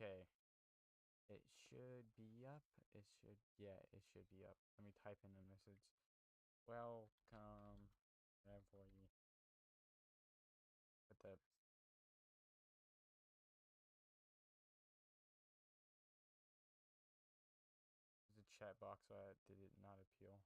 Okay. It should be up. It should be up. Let me type in a message. Welcome, everybody. Put the there's a chat box, so did it not appeal?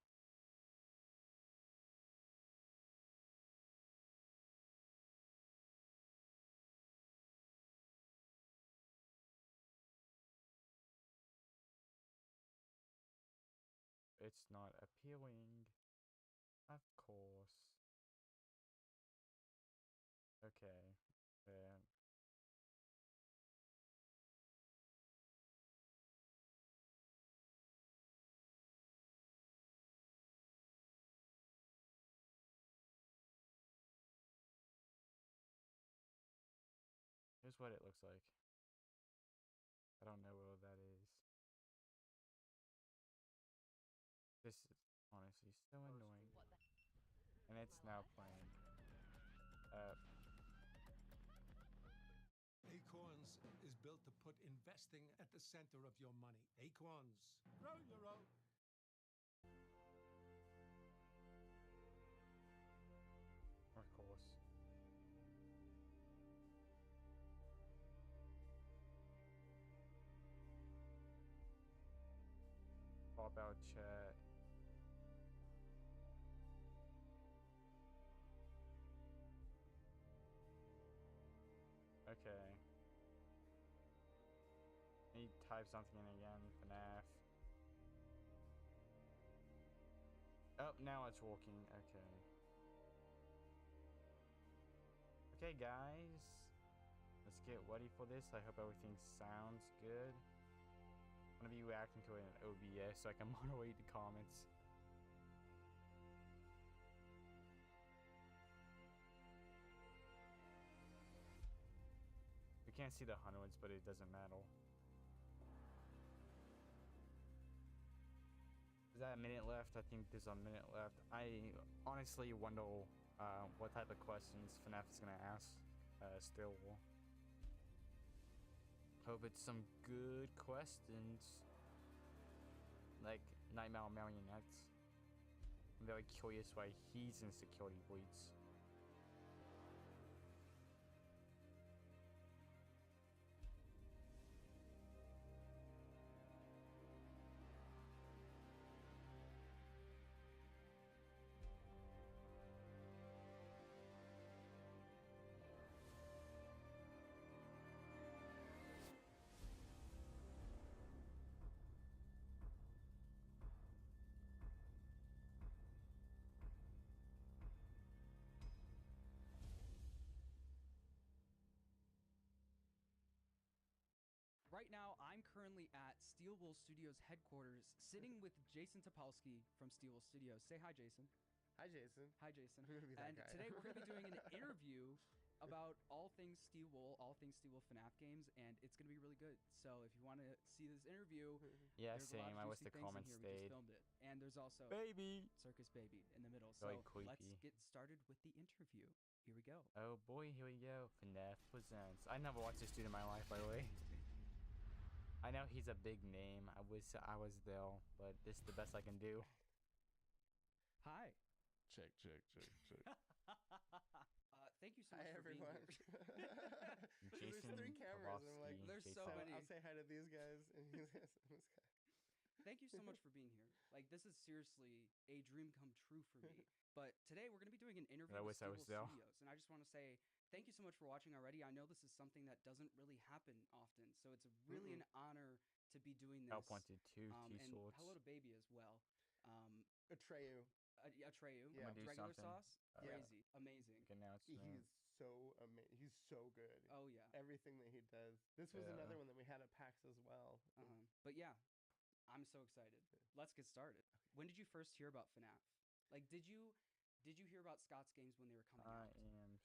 It's not appealing. Of course. Okay. Here's what it looks like. I don't know what that is. This is honestly so annoying. And it's now playing. Acorns is built to put investing at the center of your money. Acorns, roll your own. Of course. Pop out chat. Okay. He type something in again. Fuhnaff. Oh, now it's working. Okay. Okay, guys. Let's get ready for this. I hope everything sounds good. I'm gonna be reacting to it in OBS so I can moderate the comments. We can't see the hundreds, but it doesn't matter. Is that a minute left? I think there's a minute left. I honestly wonder what type of questions Fuhnaff is gonna ask. Still, hope it's some good questions, like Nightmare Marionettes. I'm very curious why he's in security bleeds. Right now, I'm currently at Steel Wool Studios headquarters, sitting with Jason Topolsky from Steel Wool Studios. Say hi, Jason. Hi, Jason. Hi, Jason. I'm gonna be that And guy. today we're going to be doing an interview about all things Steel Wool FNAF games, and it's going to be really good. So if you want to see this interview, Yeah, there's a lot same. of I wish juicy the things in comments here. We just stayed. filmed it. And there's also Baby Circus Baby in the middle. Very So creepy. let's get started with the interview. Here we go. Oh boy, here we go. Fuhnaff presents. I never watched this dude in my life, by the way. I know he's a big name. I was there, but this is the best I can do. Hi. Check. Thank you so Hi, much for everyone. being here. There's Jason 3 cameras. And I'm like, Topolsky, There's Jason. so many. I'll say hi to these guys and this guy. Thank you so much for being here. Like, this is seriously a dream come true for me. But today we're going to be doing an interview I with wish I Steel was Wool there. Studios, and I just want to say thank you so much for watching already. I know this is something that doesn't really happen often, so it's really an honor to be doing I this. wanted two And T-shorts. hello to Baby as well. Atreyu. Atreyu, Yeah. I'm gonna do regular something. sauce, Yeah. crazy, amazing. Big announcement. He's so amazing. He's so good. Oh yeah. Everything that he does. This was Yeah. another one that we had at PAX as well. But yeah, I'm so excited. Let's get started. When did you first hear about FNAF? Like, did you hear about Scott's games when they were coming I out? am.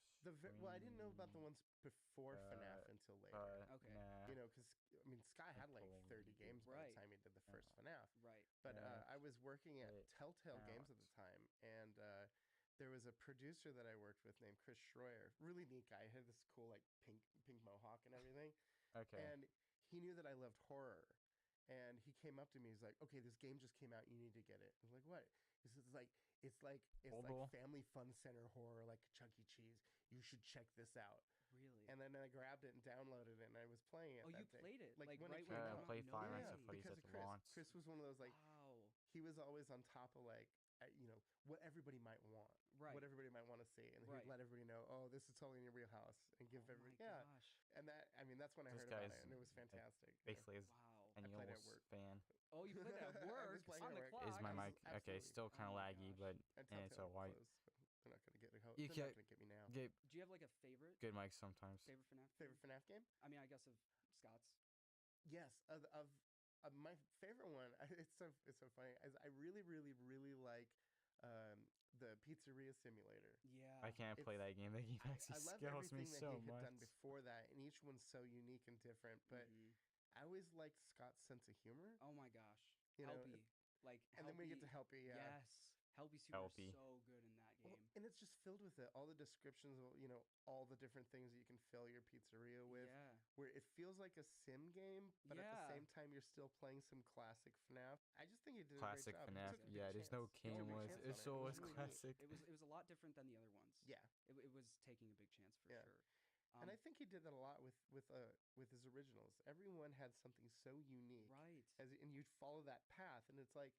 Well, I didn't know about the ones before FNAF until later. Okay. Nah. You know, because I mean, Sky had like 30 games by Right. the time he did the first FNAF. Right. But Yeah, I was working at it Telltale Games at the counts. time, and there was a producer that I worked with named Chris Schroyer. Really neat guy. He had this cool like pink mohawk and everything. Okay. And he knew that I loved horror, and he came up to me. He's like, "Okay, this game just came out. You need to get it." I was like, "What?" He says, "It's Mobile? like Family Fun Center horror, like Chuck E. Cheese. You should check this out." Really? And then I grabbed it and downloaded it, and I was playing it. Oh, you that day. played it like when right it when came it out. came out? Play No Five way. Nights at Freddy's Because at of the Chris. launch. Chris was one of those like Wow. he was always on top of like what everybody might want, Right. what everybody might want to see, and Right. he'd let everybody know, oh, this is totally in your wheelhouse, and give Oh everybody my gosh. And that that's when I This heard about guy's, it, and it was like, fantastic. Basically, is Wow. an I played it at Eagles work. fan. Oh, you played it at I was work playing on at the work. clock. Is my mic okay? Absolutely. Still kind Oh of my laggy, gosh. but And and it's all white. closed, so they're not gonna get it. You They're not can't gonna get me now. get Do you have like a favorite good mics sometimes. favorite FNAF? Favorite FNAF game? I mean, I guess of Scott's. Yes, of my favorite one. It's so funny. I really like the Pizzeria Simulator. Yeah. I can't play It's- that game. That game I actually love scares me everything that so he had much. done before that, and each one's so unique and different. But Mhm. I always liked Scott's sense of humor. Oh my gosh. You know, Helpy. Like and then we get to Helpy. Yeah. Yes. Helpy's humor Helpy. is so good in that game. Well, and it's just filled with all the descriptions of all the different things that you can fill your pizzeria with. Yeah. Where it feels like a sim game, but at the Yeah. same time you're still playing some classic FNAF. I just think he did Classic a great job. He FNAF. took a big Yeah, there's no chance. He took a big cameras. chance It's on it. always It was really neat. classic. It was a lot different than the other ones. Yeah. It was taking a big chance for Yeah. sure. And I think he did that a lot with his originals. Everyone had something so unique. Right. And you'd follow that path, and it's like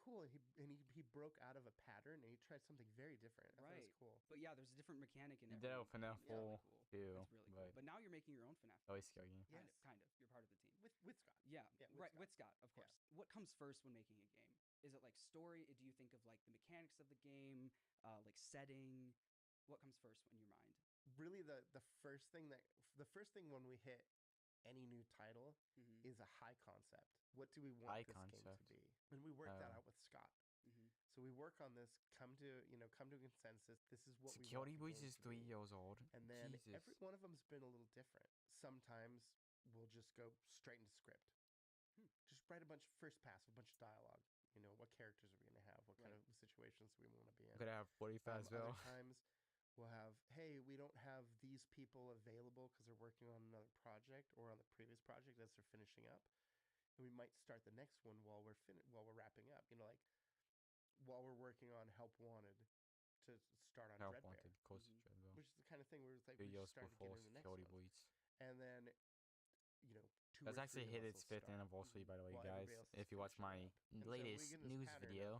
cool. And he broke out of a pattern, and he tried something very different. I thought it was Right. cool. But yeah, there's a different mechanic in You it. did it with FNAF It's really 4 cool. too, It's really cool. but But now you're making your own FNAF. always scary game. Kind Yes. of, kind of. You're part of the team. With Scott. Yeah, Yeah, with right. Scott. With Scott, of Yeah. course. What comes first when making a game? Is it like story? Do you think of like the mechanics of the game, like setting? What comes first in your mind? Really, the first thing when we hit any new title Mm-hmm. is a high concept. What do we want High this game concept. to be? And we work that Oh. out with Scott. Mm-hmm. So we work on this, come to a consensus. This is what Security we want Breach the game is to 3 be. years old. And then Jesus. every one of them's been a little different. Sometimes we'll just go straight into script. Just write a bunch first pass, a bunch of dialogue. What characters are we going to have? What kind Right. of situations do we want to be in? We're gonna have 45 as Other well. times we'll have, hey, we don't have these people available because they're working on another project or on the previous project as they're finishing up, and we might start the next one while we're wrapping up. Like while we're working on Help Wanted to start on Help Dreadbear, Wanted, Coast Mhm. of Dreadbear. which is the kind of thing where it's like 2 we years just started before getting the next Security one, Breach. and then two. That's or actually three hit of us its will 5th start anniversary, by the way, while guys. everybody else is If you watch finishing my up. And so we latest get in this news pattern of, video,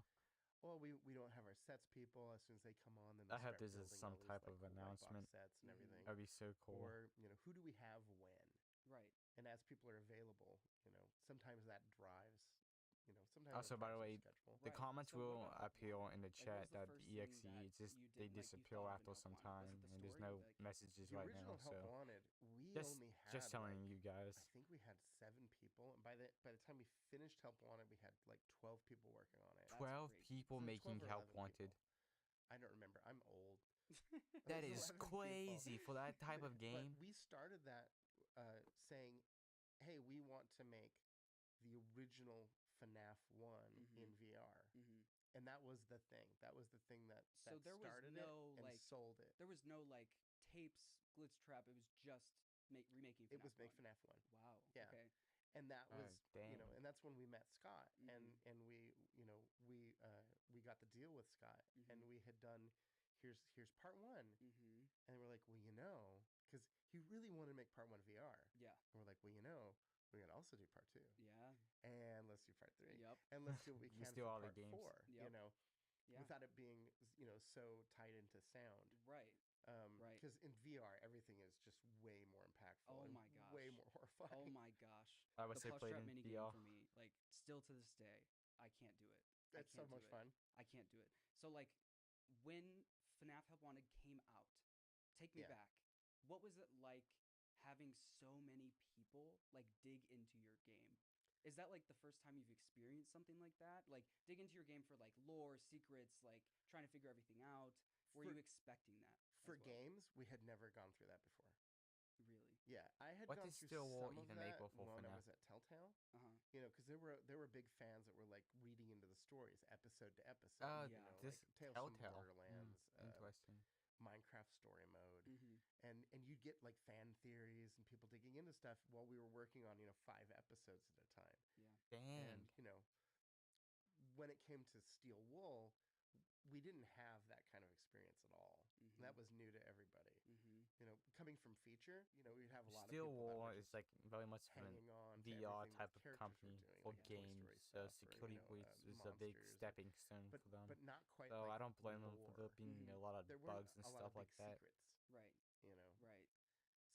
well, we don't have our sets people. As soon as they come on, then I they hope start this is building some all these, type like, of cool white box announcement. sets and Mhm. everything. that'd be so cool. Or who do we have when? Right. And as people are available, sometimes that drives. Sometimes Also, that by the drives our way, schedule. the Right. comments So what will about Help appear Wanted? in the Like, what was chat the that first the thing exe that just you did, they like, you disappear thought of in after Help some Wanted? Was time, it the and there's story? no Like, messages The right original now. Help So Wanted, we just only had just telling like, you I guys. think we had 7 people, and by the time we finished Help Wanted, we had like 12 people working on it. That's 12 crazy. people So making 12 or Help 11 Wanted. people. I don't remember. I'm old. That It was is 11 people. crazy for that type of But game. we started that saying, hey, we want to make the original FNAF 1 in VR. Mm-hmm. And that was the thing. That was the thing that So there was started no, it and like, sold it. There was no like tapes, glitch trap. It was just remaking. It was FNAF make 1. FNAF 1. Wow. Yeah. Okay. And that Oh, was dang. and that's when we met Scott, Mhm. and we we got the deal with Scott, and Mhm. we had done here's part 1, Mm-hmm. and we're like, well, because he really wanted to make part 1 VR, Yeah. and we're like, well, we're gonna also do part 2, Yeah. and let's do part 3, Yep. and let's do what we You can steal for all the part games. 4, Yep. Yeah. without it being so tied into sound. Right. Right. Because in VR, everything is just way more impactful. Oh and my gosh. way more horrifying. Oh my gosh. I would The say plush played trap in minigame VR. for me, like, still to this day, I can't do it. That's I so can't do much it. fun. I can't do it. So like, when FNAF Help Wanted came out, take me Yeah. back. What was it like having so many people like dig into your game? Is that like the first time you've experienced something like that? Like dig into your game for like lore, secrets, like trying to figure everything out. Were For- you expecting that? For as well? games, we had never gone through that before. Really? Yeah, I had What gone did through Stillwell some of even make that before when I FNAF? was at Telltale. Uh-huh. Because there were big fans that were like reading into the stories episode to episode. Yeah. This like Tales from Telltale. Borderlands, Interesting. Minecraft story mode, Mm-hmm. and you'd get like fan theories stories and people digging into stuff while we were working on 5 episodes at a time. Yeah. Dang. And when it came to Steel Wool, we didn't have that kind of experience at all. Mhm. That was new to everybody. Mhm. Coming from feature, we'd have a lot Steel of people that Wool were is just like very much of an hanging on to VR everything type that of characters company were doing, for like Toy games. Story So stuff, Security or, Breach is a big monsters, stepping stone but for them. but not quite So like I don't blame them for there lore. being Mhm. a lot of There weren't bugs and a lot stuff of big like that. secrets, Right. you know. Right.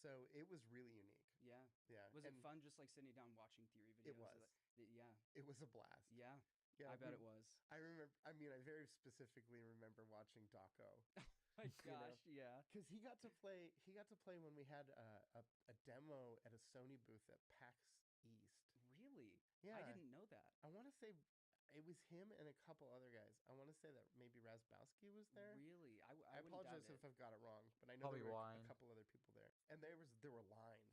So it was really unique. Yeah. Yeah. Was and it fun just like sitting down watching theory videos? It was. Yeah. It was a blast. Yeah. Yeah, I bet it was. I remember. I mean, I very specifically remember watching Daco. My gosh, yeah. Because he got to play. He got to play when we had a demo at a Sony booth at PAX East. Really? Yeah, I didn't know that. I want to say it was him and a couple other guys. I want to say that maybe Razbowski was there. Really? I I wouldn't apologize doubt if it. I've got it wrong, but I know Probably there were wine. a couple other people there, and there were lines,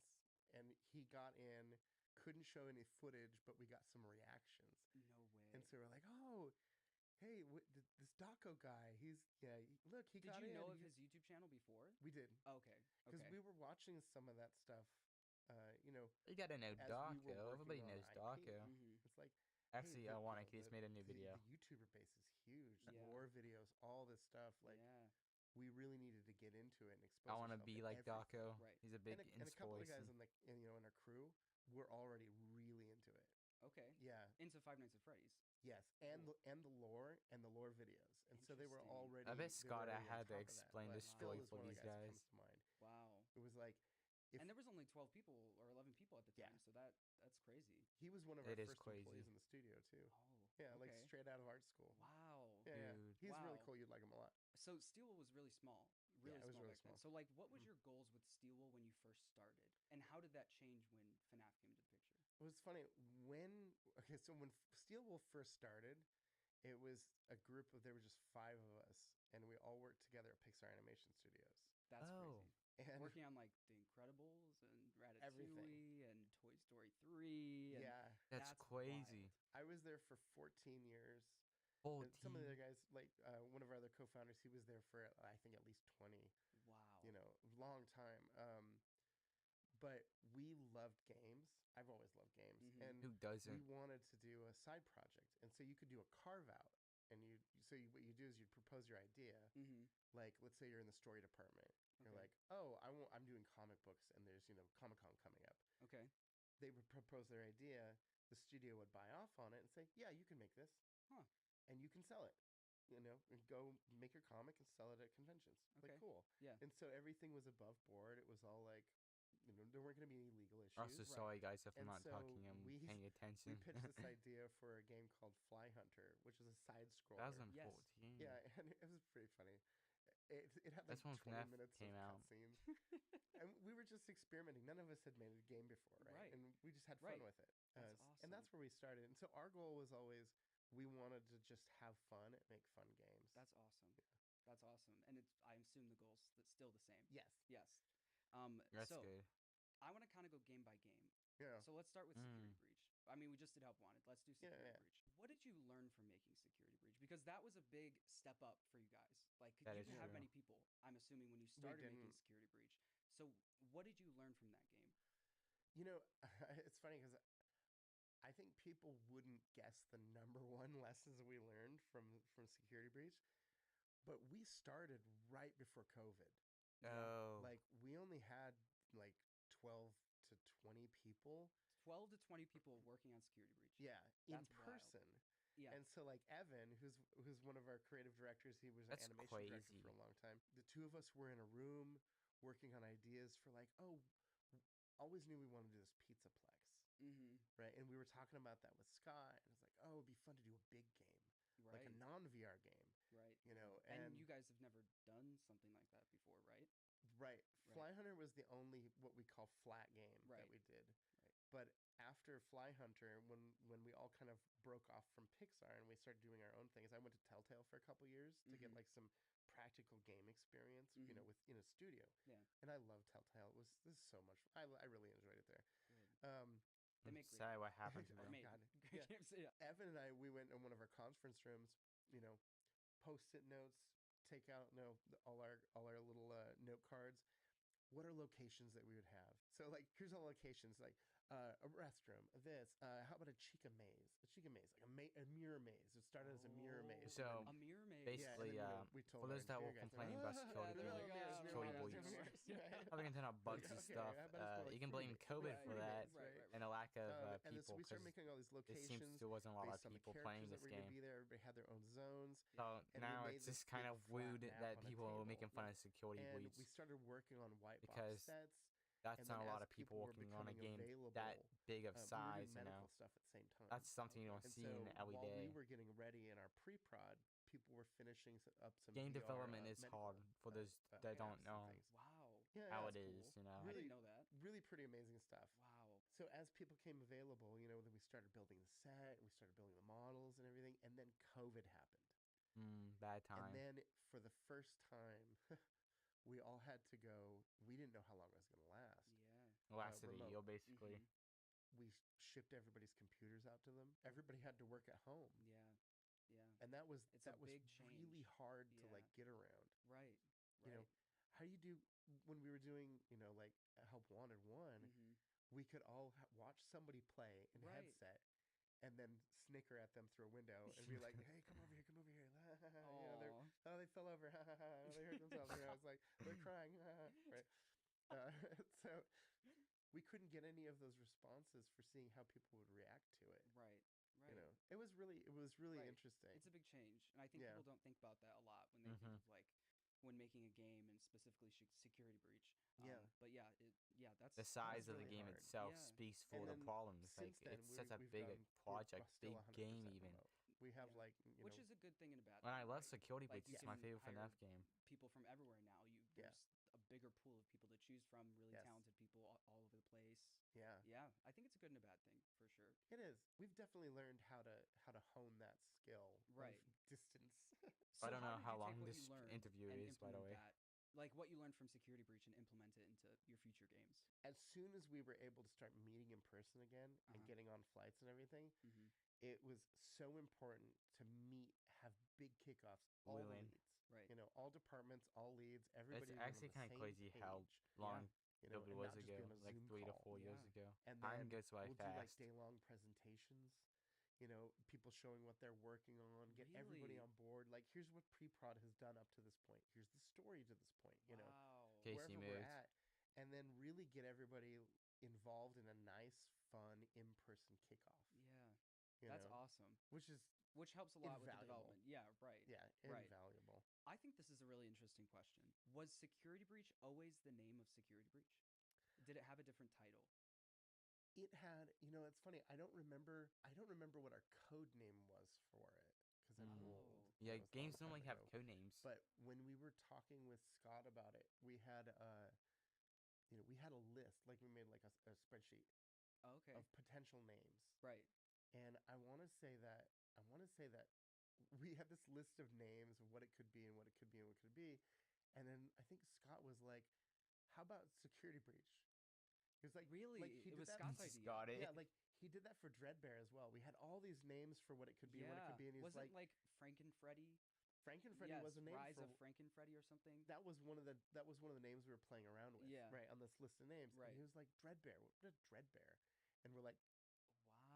and he got in, couldn't show any footage, but we got some reactions, No way. and so we're like, oh, hey, this Daco guy, look, he Did got you in. know of his YouTube channel before? We did, Okay. because Okay. we were watching some of that stuff, You gotta know as we were Daco. Everybody working on knows IP. Daco. Mhm. It's like, Actually, hey, Wannake's made a new video. The YouTuber base is huge. Yeah. Lore videos, all this stuff. Like, Yeah. we really needed to get into it and expose. I want to ourselves be to like everything. Daco. Right. He's a big And a couple of guys inspiration. in our crew were already really into it. Okay. Yeah. Into Five Nights at Freddy's. Yes, Cool. and the lore videos, and so they were Interesting. already. I bet they were Scott already on had to top of that, explain but the Phil story is for one of the these guys that guys. comes to mind. Wow. It was like, And there was only 12 people or 11 people at the Yeah. time, so that's crazy. he was one of It our is first crazy. employees in the studio too. Oh. Yeah, like okay. straight out of art school. Wow. Yeah, Dude. he's really Wow. cool. You'd like him a lot. So Steel was really small. Really Yeah, it was small really back then. small. So like what was Mhm. your goals with Steel when you first started? And how did that change when FNAF came into the picture? It was funny so when Steel Wolf first started, it was a group of there were just 5 of us, and we all worked together at Pixar Animation Studios. That's Oh. crazy. And Working on like The Incredibles and Ratatouille Everything. and Toy Story 3 and yeah, That's crazy. I was there for 14 years. 14. And some of the other guys, like one of our other co-founders, he was there for I think at least 20. Wow. Long time. But we loved games. I've always loved games, Mhm. and Who doesn't? we wanted to do a side project, and so you could do a carve out, and what you do is you'd propose your idea. Mhm. Like, let's say you're in the story department. You're Okay. like, oh, I'm doing comic books, and there's Comic-Con coming up. Okay. They would propose their idea. The studio would buy off on it and say, yeah, you can make this. Huh. And you can sell it. And go make your comic and sell it at conventions. Okay. Like, cool. Yeah. And so everything was above board. It was all like, there weren't going to be any legal issues. Also, sorry guys if I'm And not so talking. I'm we- paying We attention. pitched this idea for a game called Fly Hunter, which is a side scroller. 2014. Yeah, and it was pretty funny. It had like That's when 20 FNAF minutes came of out. cutscenes. And we were just experimenting. None of us had made a game before, right? Right. And we just had Right. fun with it. That's And that's awesome. where we started. And so our goal was always we wanted to just have fun and make fun games. That's awesome. That's awesome. And I assume the goal's still the same. Yes. Yes. That's so good. I want to kind of go game by game. Yeah. So let's start with Security Breach. I mean, we just did Help Wanted. Let's do Security Yeah. Breach. What did you learn from making Security Breach? Because that was a big step up for you guys. Like, That you is didn't have true. many people, I'm assuming, when you started making didn't. Security Breach. So what did you learn from that game? It's funny because I think people wouldn't guess the number one lessons we learned from Security Breach, but we started right before COVID. Oh. Like, we only had like 12 to 20 people. 12 to 20 people working on Security Breach. Yeah, That's in wild. person. Yeah. And so like Evan, who's one of our creative directors, he was an That's animation director crazy. for a long time. The two of us were in a room working on ideas for like, always knew we wanted to do this Pizzaplex. Mm-hmm. Right. And we were talking about that with Sky, and it's like, oh, it'd be fun to do a big game. Right. Like a non-VR game. Right. And you guys have never done something like that before, right? Right. Fly Hunter was the only what we call flat game Right. that we did. Right. But after Fly Hunter, when we all kind of broke off from Pixar and we started doing our own things, I went to Telltale for a couple years to get Mhm. like some practical game experience, Mhm. with in a studio. Yeah. And I love Telltale. This is so much. I really enjoyed it there. Good. They I'm make great sorry what happened to Oh, Or them. made God. great Yeah. games. Yeah. Evan and I, we went in one of our conference rooms, post-it notes, take out all our little note cards. what are locations that we would have? So like, here's all locations, like a restroom, this. How about a chica maze? A chica maze, like a mirror maze. It started as a mirror maze. So, a mirror maze. basically, we for told our those that will engineer guys, complain about security they're breach, like, security "Oh, breach, yeah. having internet bugs and Okay, stuff, I bet it's more like you can blame freebase. COVID Yeah, for that freebase, right? and a lack of And then, so people we started because making all these it seems locations there wasn't a lot of based on the people characters playing that this were going to game. be there. Everybody had their own zones. So And we now made it's this just kind big of flat rude map that on a people are table. making fun of security And breach we started working on white box because sets. that's And not then a lot as of people were working on a becoming game available, that big of we were size, doing you know. medical stuff at the same time. That's something you don't And see so in every while we day. were getting ready in our pre-prod, people were finishing up some Game VR, development is medical, hard for those that don't apps and know things. Wow. Yeah, how that's it cool. is, you know. I Really, didn't know that. really pretty amazing stuff. Wow. So as people came available, you know, then we started building the set, we started building the models and everything, and then COVID happened. Bad And time. then for the first time, we all had to go. We didn't know how long it was going to last. Yeah. Lasted a remote. year, basically. Mhm. We shipped everybody's computers out to them. Everybody had to work at home, Yeah. Yeah. and that was It's a big really change. hard to Yeah. like get around. Right. You know, how do you do when we were doing, you know, like Help Wanted 1, Mhm. we could all watch somebody play in Right. headset and then snicker at them through a window and be like, hey, come over here, come over here. You know, Aw. they fell over. They hurt themselves. You know, it's like, they're crying. Right. So we couldn't get any of those responses for seeing how people would react to it. Right. You Right. know, it was really Right. interesting. It's a big change, and I think Yeah. people don't think about that a lot when they think of like when making a game and specifically security breach. Yeah. But yeah, that's The size of the really game hard. itself Yeah. speaks for And the then problems. Like, since then, it's such a we've big done, project, we're still big 100% game even. remote. We have Yeah. like, you which know, is a good thing and a bad And thing. I love right? security Like, breach. you It's my can favorite hire FNAF game. people from everywhere now. There's a bigger pool of people to choose from. Really Yes. talented people all over the place. yeah. Yeah, I think it's a good and a bad thing for sure. It is. We've definitely learned how to hone that skill Right. of distance. So I don't know did how you long take what this you learned interview and is, by the implement way. that, like what you learned from security breach, and implement it into your future games? As soon as we were able to start meeting in person again and getting on flights and everything, Mm-hmm. it was so important to meet, have big kickoffs, all the Wheeling. leads. Right. You know, all departments, all leads, everybody It's was on actually the kind of same crazy how page, long you know, nobody and was not just be ago, on a like Zoom 3 to call. 4 years Yeah. ago. And Time then goes by we'll do like fast. day-long presentations. You know, people showing what they're working on, get everybody Really? on board. Like, here's what pre-prod has done up to this point. Here's the story to this point. You know, Wow. Casey wherever we're moved. at, and then really get everybody involved in a nice, fun, in-person kickoff. Yeah. You That's know, awesome. which helps a lot with the invaluable. development. Yeah, right. Yeah, Right. invaluable. I think this is a really interesting question. Was security breach always the name of security breach? Did it have a different title? It had, you know, it's funny. I don't remember what our code name was for it because I'm old. Yeah, That was a long games time normally have ago. code names. But when we were talking with Scott about it, we had you know, we had a list, like we made like a spreadsheet Oh, okay. of potential names. Right. And I want to say that we had this list of names of what it could be and what it could be and what it could be. And then I think Scott was like, "How about security breach?" He was like, Really? like, he It did was that. Scott's idea. Got it. Yeah, like he did that for Dreadbear as well. We had all these names for what it could be and what it could be, and he was Wasn't like Frankenfreddy? Frankenfreddy Yes, was a name Rise for of Frankenfreddy or something. that was one of the names we were playing around with. Yeah. Right, on this list of names. Right. And he was like, Dreadbear. What a Dreadbear? And we're like,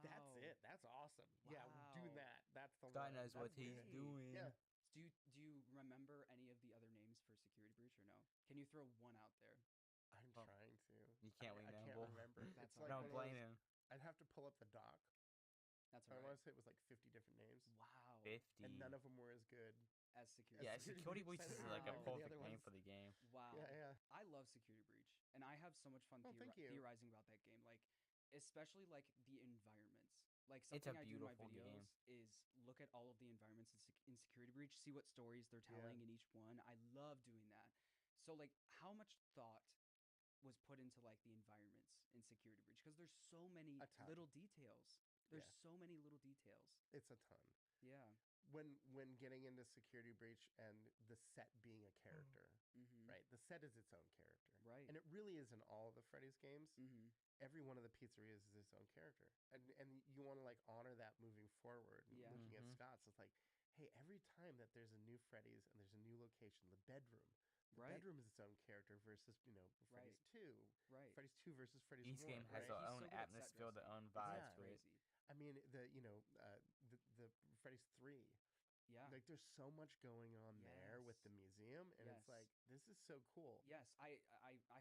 Wow. that's it. That's awesome. Yeah, we're doing Wow. that. That's the Scott one. knows what That's he's it. doing. Yeah. Do you remember any of the other names for security breach or no? Can you throw one out there? I'm Oh. trying to. You can't I can't remember. remember. That's It's all like right. one Don't of blame those- him. I'd have to pull up the doc. That's I all want right. to say it was like 50 different names. Wow. 50. And none of them were as good. As security. Yeah, Security security breach breach is said like a Wow. the other perfect name ones. for the game. Wow. Yeah. I love security breach, and I have so much fun Oh, thank you. theorizing about that game. Like, especially like the environments. Like It's something a I do in my beautiful videos game. is look at all of the environments in security breach, see what stories they're telling in each one. I love doing that. So like, how much thought was put into like the environments in security breach? Because there's so many A ton. little details. There's Yeah. so many little details. It's a ton. Yeah. When getting into security breach and the set being a character, Mm-hmm. right? The set is its own character. Right. And it really is in all of the Freddy's games. Mm-hmm. Every one of the pizzerias is its own character. And you want to like honor that moving forward. And Yeah. looking Mhm. at Scott's, it's like, hey, every time that there's a new Freddy's and there's a new location, the bedroom, The Right. bedroom is its own character versus Freddy's 2. Right. Freddy's 2 versus Freddy's Each 1. game has right? their He's own so good at set atmosphere, their dressing. own It's vibe Yeah. to it. crazy. I mean, the Freddy's 3. Yeah. Like, there's so much going on there with the Yes. museum, and it's Yes. like, this is so cool. Yes, I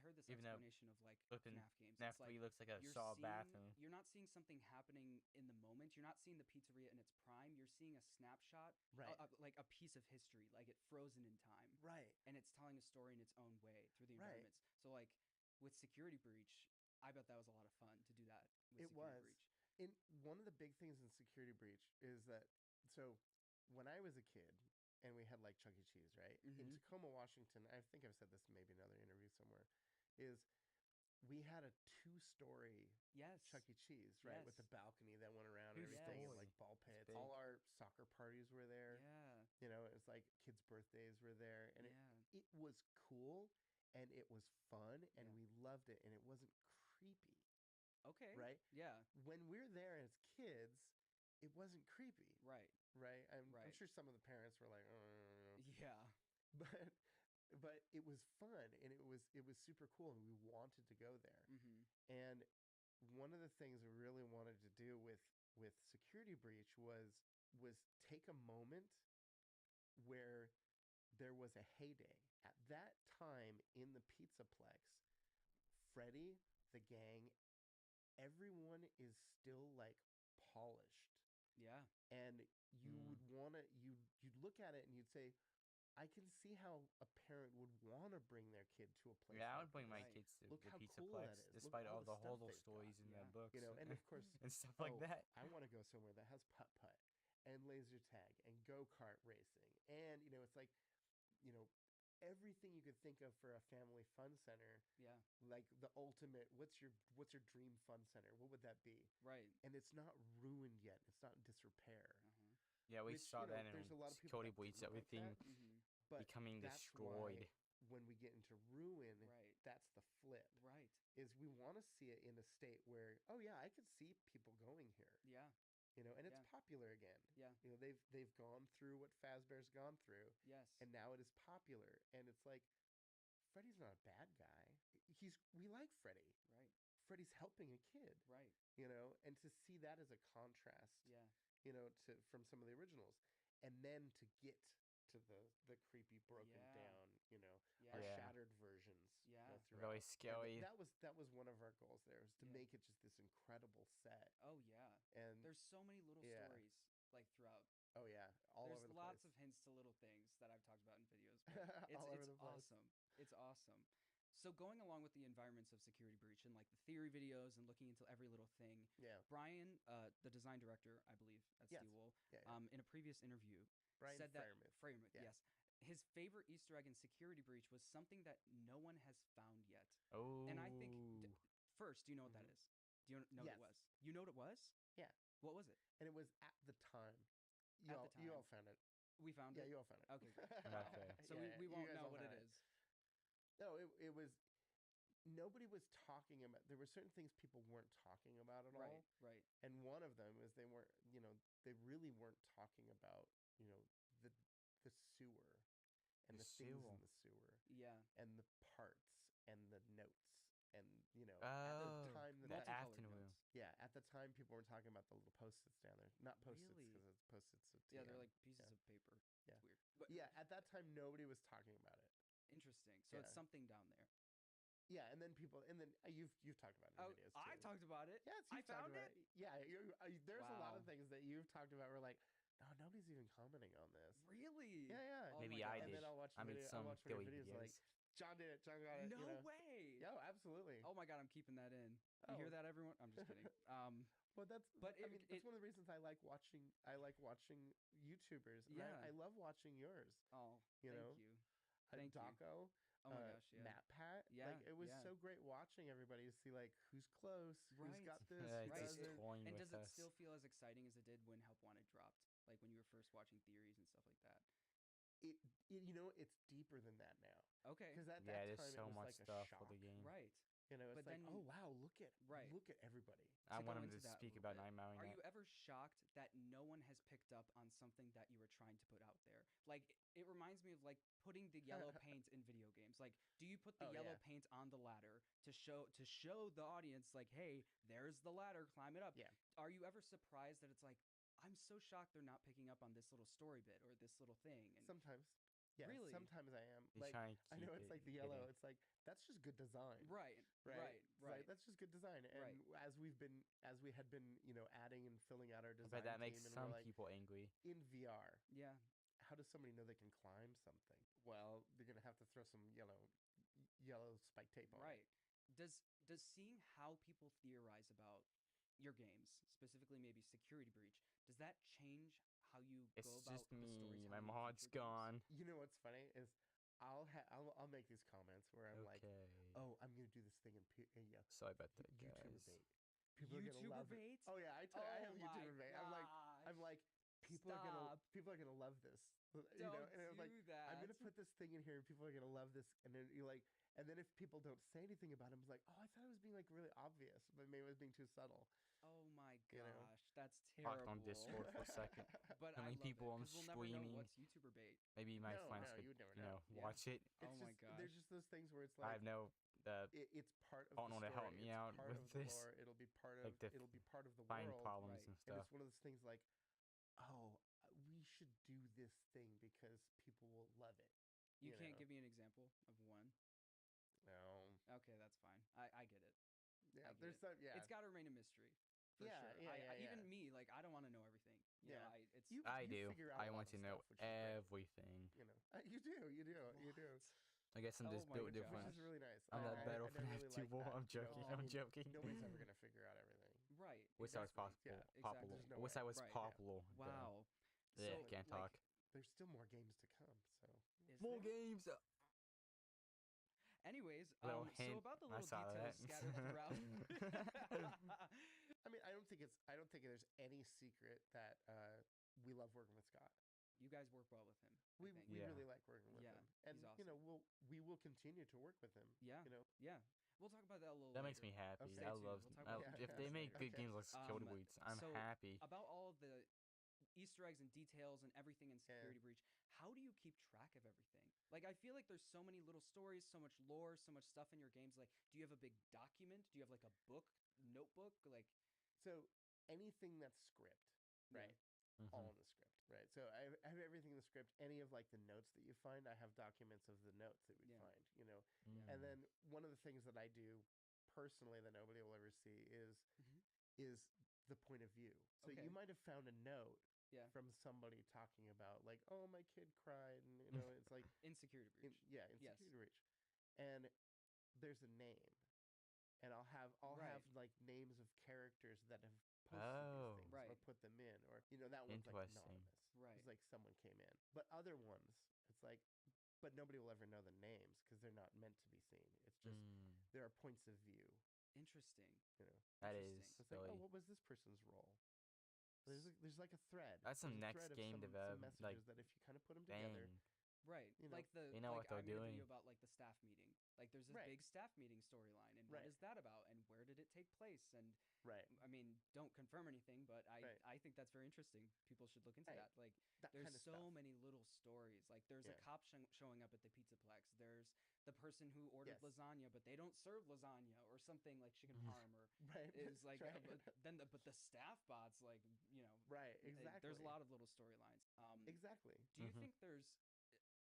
heard this Even though explanation of like flipping FNAF games. FNAF It's like 3 looks like a you're Shaw seeing bathroom. you're not seeing something happening in the moment. You're not seeing the pizzeria in its prime. You're seeing a snapshot, Right. like a piece of history, like it frozen in time, Right. and it's telling a story in its own way through the Right. environments. So like with Security Breach, I bet that was a lot of fun to do that with It Security was. Breach. And one of the big things in Security Breach is that, so when I was a kid and we had like Chuck E. Cheese, right? In Mhm. Tacoma, Washington, I think I've said this in maybe another interview somewhere, is we had a 2-story Yes. Chuck E. Cheese, right? With the Yes. balcony that went around and Who's everything, and Yes. like ball It's pits. big. All our soccer parties were there. Yeah. It's like kids' birthdays were there, and Yeah. it was cool, and it was fun, and Yeah. we loved it, and it wasn't creepy, Okay. right? Yeah. When we're there as kids, it wasn't creepy, Right. right? I'm Right. sure some of the parents were like, oh, Yeah. but it was fun, and it was super cool, and we wanted to go there. Mhm. And one of the things we really wanted to do with Security Breach was take a moment where there was a heyday. At that time in the Pizzaplex, Freddy, the gang, everyone is still like polished. Yeah. And you would want to you'd look at it and you'd say, I can see how a parent would want to bring their kid to a place. Yeah, I like would bring my this. Right. kids to Look the how Pizza cool that Plex, is. Look despite all all the the stuff horrible they've stories got. in Yeah. the books, And of course, and stuff like that. I want to go somewhere that has putt putt and laser tag and go kart racing, and it's like, everything you could think of for a family fun center. Yeah. Like the ultimate, what's your dream fun center? What would that be? Right. And it's not ruined yet. It's not in disrepair. Uh-huh. Yeah, we Which, saw that in there's a lot of people Cody that Bleach, didn't like everything that. Mhm. But becoming that's destroyed. why when we get into ruin, Right. that's the flip. Right. Is we want to see it in a state where, oh yeah, I could see people going here. Yeah. And it's Yeah. popular again. Yeah. They've gone through what Fazbear's gone through, Yes. and now it is popular. And it's like, Freddy's not a bad guy. We like Freddy. Right. Freddy's helping a kid. Right. And to see that as a contrast, Yeah. to from some of the originals, and then to get to the creepy, broken Yeah. down, Yeah. our Yeah. shattered versions. Yeah. Really throughout. scary. And that was one of our goals there, was to Yeah. make it just this incredible set. Oh yeah. And There's so many little Yeah. stories like throughout. oh yeah, all There's over the lots place. of hints to little things that I've talked about in videos. But All over it's the place. awesome. It's awesome. So going along with the environments of Security Breach and like the theory videos and looking into every little thing, Yeah. Brian, the design director, I believe, at Yes. Steel Wool, Yeah, yeah. in a previous interview, Brian said that Freiermuth. Yeah. yes, his favorite Easter egg in Security Breach was something that no one has found yet. Oh. And I think first, do you know what that is? Do you know what Yes. it was? You know what it was? Yeah. What was it? And it was at the time. At the You all time. found it. We found Yeah, it. you all found it. Okay. Okay. So Yeah, we you won't guys know all what it found is. No, it was. Nobody was talking about. There were certain things people weren't talking about at all. Right. Right. And one of them is they weren't. They really weren't talking about. The sewer, and The the things sewer. in the sewer, Yeah. and the parts, and the notes, and at Oh, the time the that Multicolored afternoon. notes. yeah, at the time people were talking about the little post-its down there. Not post-its Really? because it's post-its. Of Yeah, they're TM. like pieces Yeah. of paper. Yeah. It's weird. But Yeah, at that time nobody was talking about it. interesting. So it's Yeah. something down there. Yeah, and then you've talked about it in Oh, videos. I too. talked about it. Yes, I you've talked found about it. Yeah, there's a lot of Wow. things that you've talked about. We're like, no, nobody's even commenting on this. Really? Yeah, yeah. Oh Maybe my I gosh. And did. then I'll watch I made video, some I'll watch one of Billy your videos like, videos. John did it. John got it. No way. Yeah, absolutely. Oh my god, I'm keeping that in. You hear Oh. that, everyone? I'm just kidding. Well, But I mean, that's one of the reasons I like watching YouTubers. And Yeah. I love watching yours. Oh, You thank know? you. Thank you. Daco. Oh my gosh, yeah. Matt Pat. Yeah, Like, it was yeah. so great watching everybody to see like who's close, who's Right. got this, Yeah, who it's just doesn't. toying And with does it us. still feel as exciting as it did when Help Wanted dropped? Like when you were first watching theories and stuff like that? It's deeper than that now. Okay. Because at Yeah, that there's time so it was much like a stuff shock. for the game. Right. You know, it's But like, then- oh wow, look at Right. everybody. I To want go him to into that a speak little about bit, Nine Mowing Are Net. you ever shocked that no one has picked up on something that you were trying to put out there? Like, it reminds me of like putting the yellow paint in video games. Like, do you put the Oh, yellow yeah. paint on the ladder to show the audience like, hey, there's the ladder, climb it up? Yeah. Are you ever surprised that it's like, I'm so shocked they're not picking up on this little story bit or this little thing? And Sometimes. Yeah, Really? sometimes I am. He's Like, trying to I know keep it's it like the yellow. hidden. It's like that's just good design, right, right? right, It's right. like, that's just good design. And Right. as we had been, adding and filling out our I design bet that team, makes and some we're like, people angry. in VR, Yeah. how does somebody know they can climb something? Well, they're gonna have to throw some yellow spike tape on Right. it. Does seeing how people theorize about your games, specifically maybe Security Breach, does that change how you It's go about just the me. storytelling? My in mod's future gone. games? You know what's funny is I'll make these comments where I'm like, Okay. oh, I'm gonna do this thing in Sorry about that, YouTuber guys. bait. People are gonna YouTuber love bait? it. Oh yeah, I Oh have my YouTuber bait. I'm like people Stop. are gonna love this. Don't and I'm like, do that. I'm gonna put this thing in here and people are gonna love this. And then you're like, and then if people don't say anything about it, I'm like, oh, I thought it was being like really obvious, but maybe it was being too subtle. Oh my You know? gosh, that's Talked terrible. on Discord for a second. But How I many love people it, I'm 'cause we'll never know streaming? what's YouTuber bait. Maybe my No, friends no, could, you would never you know, know. Yeah. watch it. Oh my There's gosh. just those things where it's I like, have no it's part of partner the to story. help me it's out part with of the this. lore. It'll be part of Like to it'll be part of the find world. problems Right. and And stuff. it's one of those things like, oh, we should do this thing because people will love it. You can't know? give me an example of one. No. Okay, that's fine. I get it. Yeah, I get there's it. some. Yeah, It's got to remain a mystery. For Yeah, sure. yeah, yeah, Even yeah. me, like, I don't want to know everything. You Yeah. know, it's You I do. figure out I a lot want of to know stuff, which is great. everything. You do. You do. I guess I'm Oh just my built gosh. different. Which is really nice. I'm Oh, that I better I for really two like ball. that. I'm joking. I I'm mean, joking. Nobody's ever gonna figure out everything. right. Wish I was exactly. possible. Yeah, Popular. There's no Wish I way. was Right. popular. Wow. Yeah, So, can't like, talk. There's still more games to come. So Is More there? games. Anyways, Little so hint. about the I little saw details that. scattered throughout. I mean, I don't think there's any secret that we love working with Scott. You guys work well with him. I We think. we Yeah. really like working with Yeah, him, and he's you know awesome. we will continue to work with him. Yeah. You know, Yeah. We'll talk about that a little That later. makes me happy. Okay. I Stay tuned. love. We'll talk about Yeah. If they details make later. good games like Security Um, Breach, I'm so- happy. About all the Easter eggs and details and everything in Yeah. Security Breach, how do you keep track of everything? Like, I feel like there's so many little stories, so much lore, so much stuff in your games. Like, do you have a big document? Do you have like a book, notebook? Like, so anything that's script, Yeah. right? Mhm. All in the script, right? So I have everything in the script. Any of like the notes that you find, I have documents of the notes that we Yeah. find. You know, Mm. and then one of the things that I do personally that nobody will ever see Mhm. is the point of view. So Okay. you might have found a note Yeah. from somebody talking about like, oh, my kid cried, and you know, it's like in Security in, Breach. yeah, in Yes. Security Breach, and there's a name, and I'll have Right. like names of characters that have posted Oh. these things or Right. put them in, or you know, that one's like Interesting. anonymous. Right. It's like someone came in, but other ones, it's like, but nobody will ever know the names because they're not meant to be seen. It's just Mm. there are points of view. Interesting. You know, That Interesting. is it's like, silly. oh, what was this person's role? There's like a thread. That's some There's a next thread of game some development, like, messages that if you kind of put them together, Bang. Right. You know, like the they know like what I they're made a doing. video about like the staff meeting. Like there's this Right. big staff meeting storyline and Right. what is that about and where did it take place? And right? I mean, don't confirm anything, but Right. I think that's very interesting. People should look into Right. that. Like That there's kind of so stuff. many little stories. Like there's a Yeah. cop showing up at the Pizzaplex. There's the person who ordered Yes. lasagna, but they don't serve lasagna or something like chicken Mhm. parm or Right. is like right. but the staff bots like right. Exactly. there's a lot of little storylines. Exactly. Do you Mhm. think there's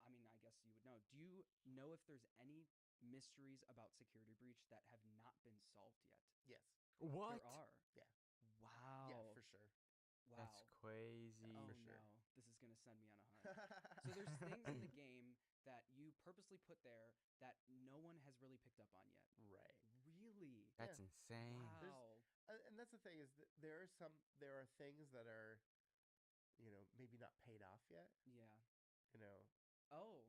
I mean, I guess you would know. Do you know if there's any mysteries about Security Breach that have not been solved yet? Yes. What? There are. Yeah. Wow. Yeah, for sure. Wow. That's crazy. Oh for sure. no. This is gonna send me on a hunt. So there's things in the game that you purposely put there that no one has really picked up on yet. Right. Really? That's Yeah. insane. Wow. And that's the thing is that there are things that are, maybe not paid off yet. Yeah. You know, Oh.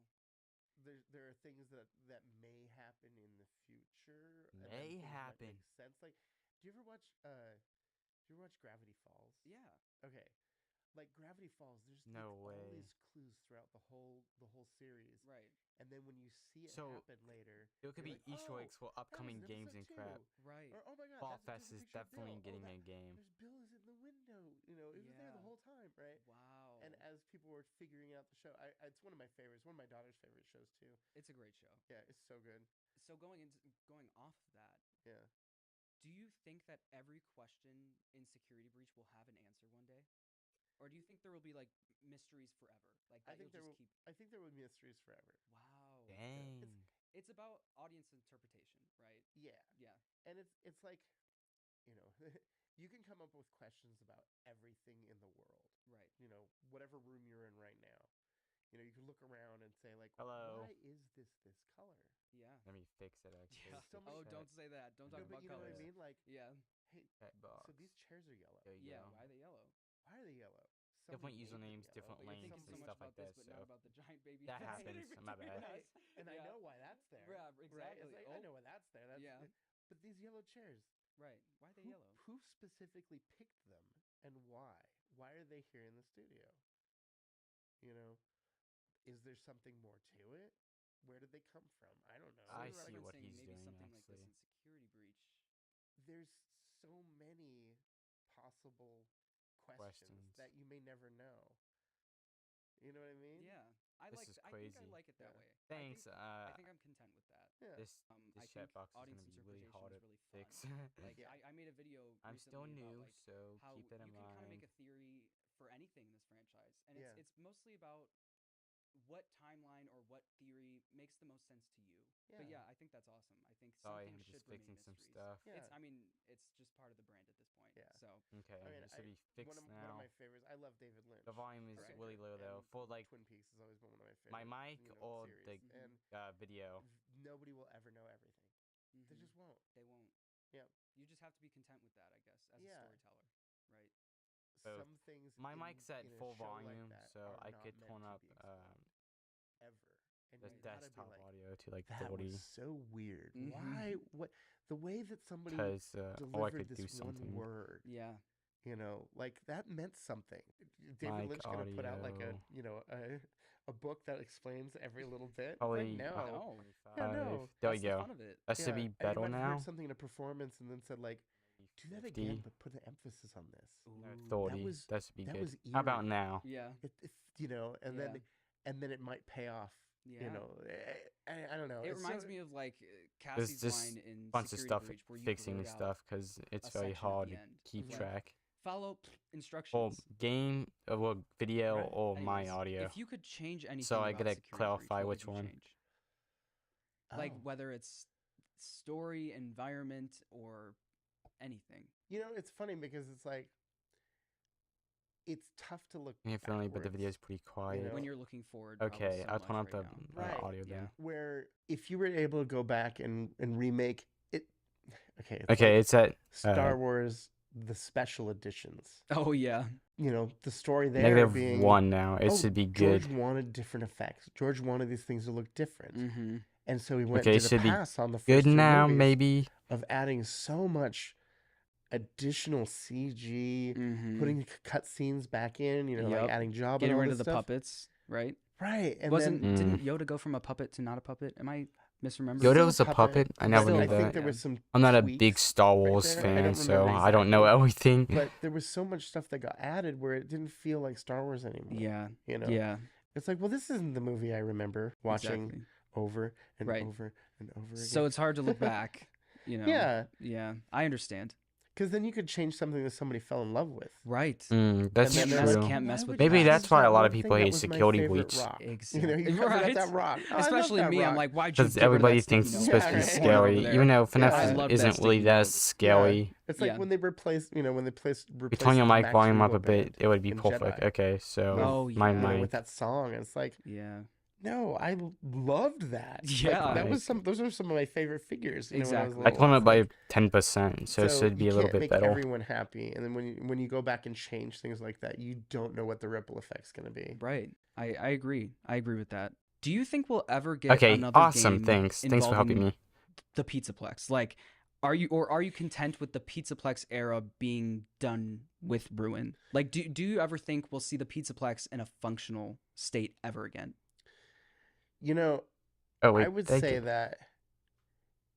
there are things that may happen in the future. and then May things might happen. Make sense. Like, do you ever watch Gravity Falls? Yeah. Okay. like Gravity Falls. There's No all way. these clues throughout the whole series, Right. and then when you see it So, happen later, It could you're be like, Easter eggs for that was upcoming in games and episode crap. 2. Right. Or, oh my god, Fall that's Fest just a is picture of Bill. definitely getting that, a game. There's Bill is in the window. It was there the Yeah. whole time, right? Wow. And as people were figuring out the show, it's one of my favorites. One of my daughter's favorite shows too. It's a great show. Yeah, it's so good. So going off of that, Yeah. do you think that every question in Security Breach will have an answer one day? Or do you think there will be like mysteries forever? Like I that think you'll there just will. keep I think there will be mysteries forever. Wow. Dang. It's about audience interpretation, right? Yeah, Yeah. and it's like, you know, you can come up with questions about everything in the world. Right. Whatever room you're in right now. You can look around and say like, Hello. why is this color? Yeah. Let me fix it actually. Yeah. So many- Oh, don't say that. Don't No, talk but about you know what I colors. mean? Like, Yeah. hey, Chat box. so these chairs are yellow. There you Yeah. go. Why are they yellow? Why are they yellow? Different Somebody made them usernames, yellow, different but But you're links thinking and so much stuff like about this, that, but so not about the giant baby. that head. happens. My bad. Yes. And I Yeah. know why that's there. Yeah, Right? exactly. It's like, I know why that's there. Yeah. But these yellow chairs, Right. Why are they who, yellow? who specifically picked them and why? Why are they here in the studio? Is there something more to it? Where did they come from? I don't know. I you're see what referencing he's maybe doing, something like this actually. in Security Breach. There's so many possible questions Questions. that you may never know. You know what I mean? Yeah. This is I think I crazy. like it that Yeah. way. Thanks. I think I'm content with that. Yeah. This I this think chat box is audience gonna be really interpretation hard is to really fun. fix. Like Yeah. I made a video I'm still recently new, about like so how keep that in you can kind of mind. make a theory for anything in this franchise, and Yeah. it's mostly about what timeline or what theory makes the most sense to you. But yeah, I think that's awesome. I think Sorry, something I'm should just remain fixing some mysteries. stuff. Yeah. It's just part of the brand at this point. Yeah. So Okay, I mean, this should be fixed one of now. my favorites. I love David Lynch. The volume is Okay. really low though. And For like Twin Peaks has always been one of my favorite. my mic or series. the and video. nobody will ever know everything. They mhm, just won't. they won't. Yep. You just have to be content with that, I guess, as Yeah. a storyteller, right? Both. Some things. My in, mic's at in a full show like volume, that so are I not could meant turn to up be explained, ever. And the you gotta be desktop like, audio to like that 40. was so weird. Mhm. Why? What? The way that somebody Because or I delivered could this do one something. word, Yeah. like that meant something. David Mic Lynch gonna put out like audio. a book that explains every little bit. Probably it's like, no. No. 25. Yeah, no. There That's you the go. fun of it. That should be And better you might have now. heard something in a performance and then said like, do that 50. again, but put an emphasis on this. No, Ooh. 30. was- That should be that good. was How about eerie. now? Yeah. And Yeah. then it might pay off. Yeah. I don't know. It It's reminds so- me of like There's Cassie's just line in Bunch of Security stuff Breach where you fixing blurt and out stuff because it's a very section at hard the to end. keep Like, track. follow Or instructions. game or video Right. or my Anyways, audio. If you could change anything, So I about gotta Security clarify Breach, what which would you one. change? Like Oh. whether it's story, environment, or anything. It's funny because it's like it's tough to look Yeah, friendly, but the backwards, video's pretty quiet. know? When you're looking forward. probably Okay, so I'll much turn up right the now. Right, audio yeah. then. where if you were able to go back and remake it. Okay. It's Okay, like it's at Star Wars, the special editions. Oh yeah. The story there being -1 now. It oh, should be George good. wanted different effects. George wanted these things to look different. Mm-hmm. And so he went Okay, and did a should be pass on the first Good two now, movies maybe. of adding so much additional CG, Mm-hmm. putting cutscenes back in, like Yep. adding Jabba Getting and all rid this of the stuff. puppets, right? Right. And Wasn't then didn't Yoda go from a puppet to not a puppet? Am I misremembering? Yoda Still was a puppet. I but never Still knew I think that. there yeah. was some I'm not a big tweaks Star right Wars there. I fan, don't so remember I don't know everything. but there was so much stuff that got added where it didn't feel like Star Wars anymore. Yeah. Yeah. It's like, well, this isn't the movie I remember watching Exactly. over and Right. over and over again. So it's hard to look back. Yeah. Yeah. I understand. Because then you could change something that somebody fell in love with. Right. That's And then there's- true. Can't mess Why with would you Maybe that. that's change why that a lot one of thing people that hate was my Security favorite Breach. rock? Exactly. You covered up Right? that rock. Oh, I love Especially that me. I'm rock. like, why'd you Because get rid of everybody that sticky thinks it's note? supposed to be Yeah, right. scary, Over there? even though I FNAF love that isn't really sticky that note. scary. It's like Yeah. when they replace, when they replace If you turn your the mic Max volume up Rebo a bit, band it would be in perfect. Jedi. Okay, so Oh, my yeah. mic. with that song. And it's like, Yeah. no, I loved that. Yeah. Like, that was Like- those are some of my favorite figures. Exactly. When I I was turned little. it It's by like, 10%, so it should be you a little can't bit make better. everyone happy, and then when you go back and change things like that, you don't know what the ripple effect's going to be. Right. I agree. I agree with that. Do you think we'll ever get Okay, another awesome. game Thanks for helping involving me. the Pizzaplex? Like, Are you content with the Pizzaplex era being done with Ruin? Like, do you ever think we'll see the Pizzaplex in a functional state ever again? You know, Oh wait, I would thank say you. that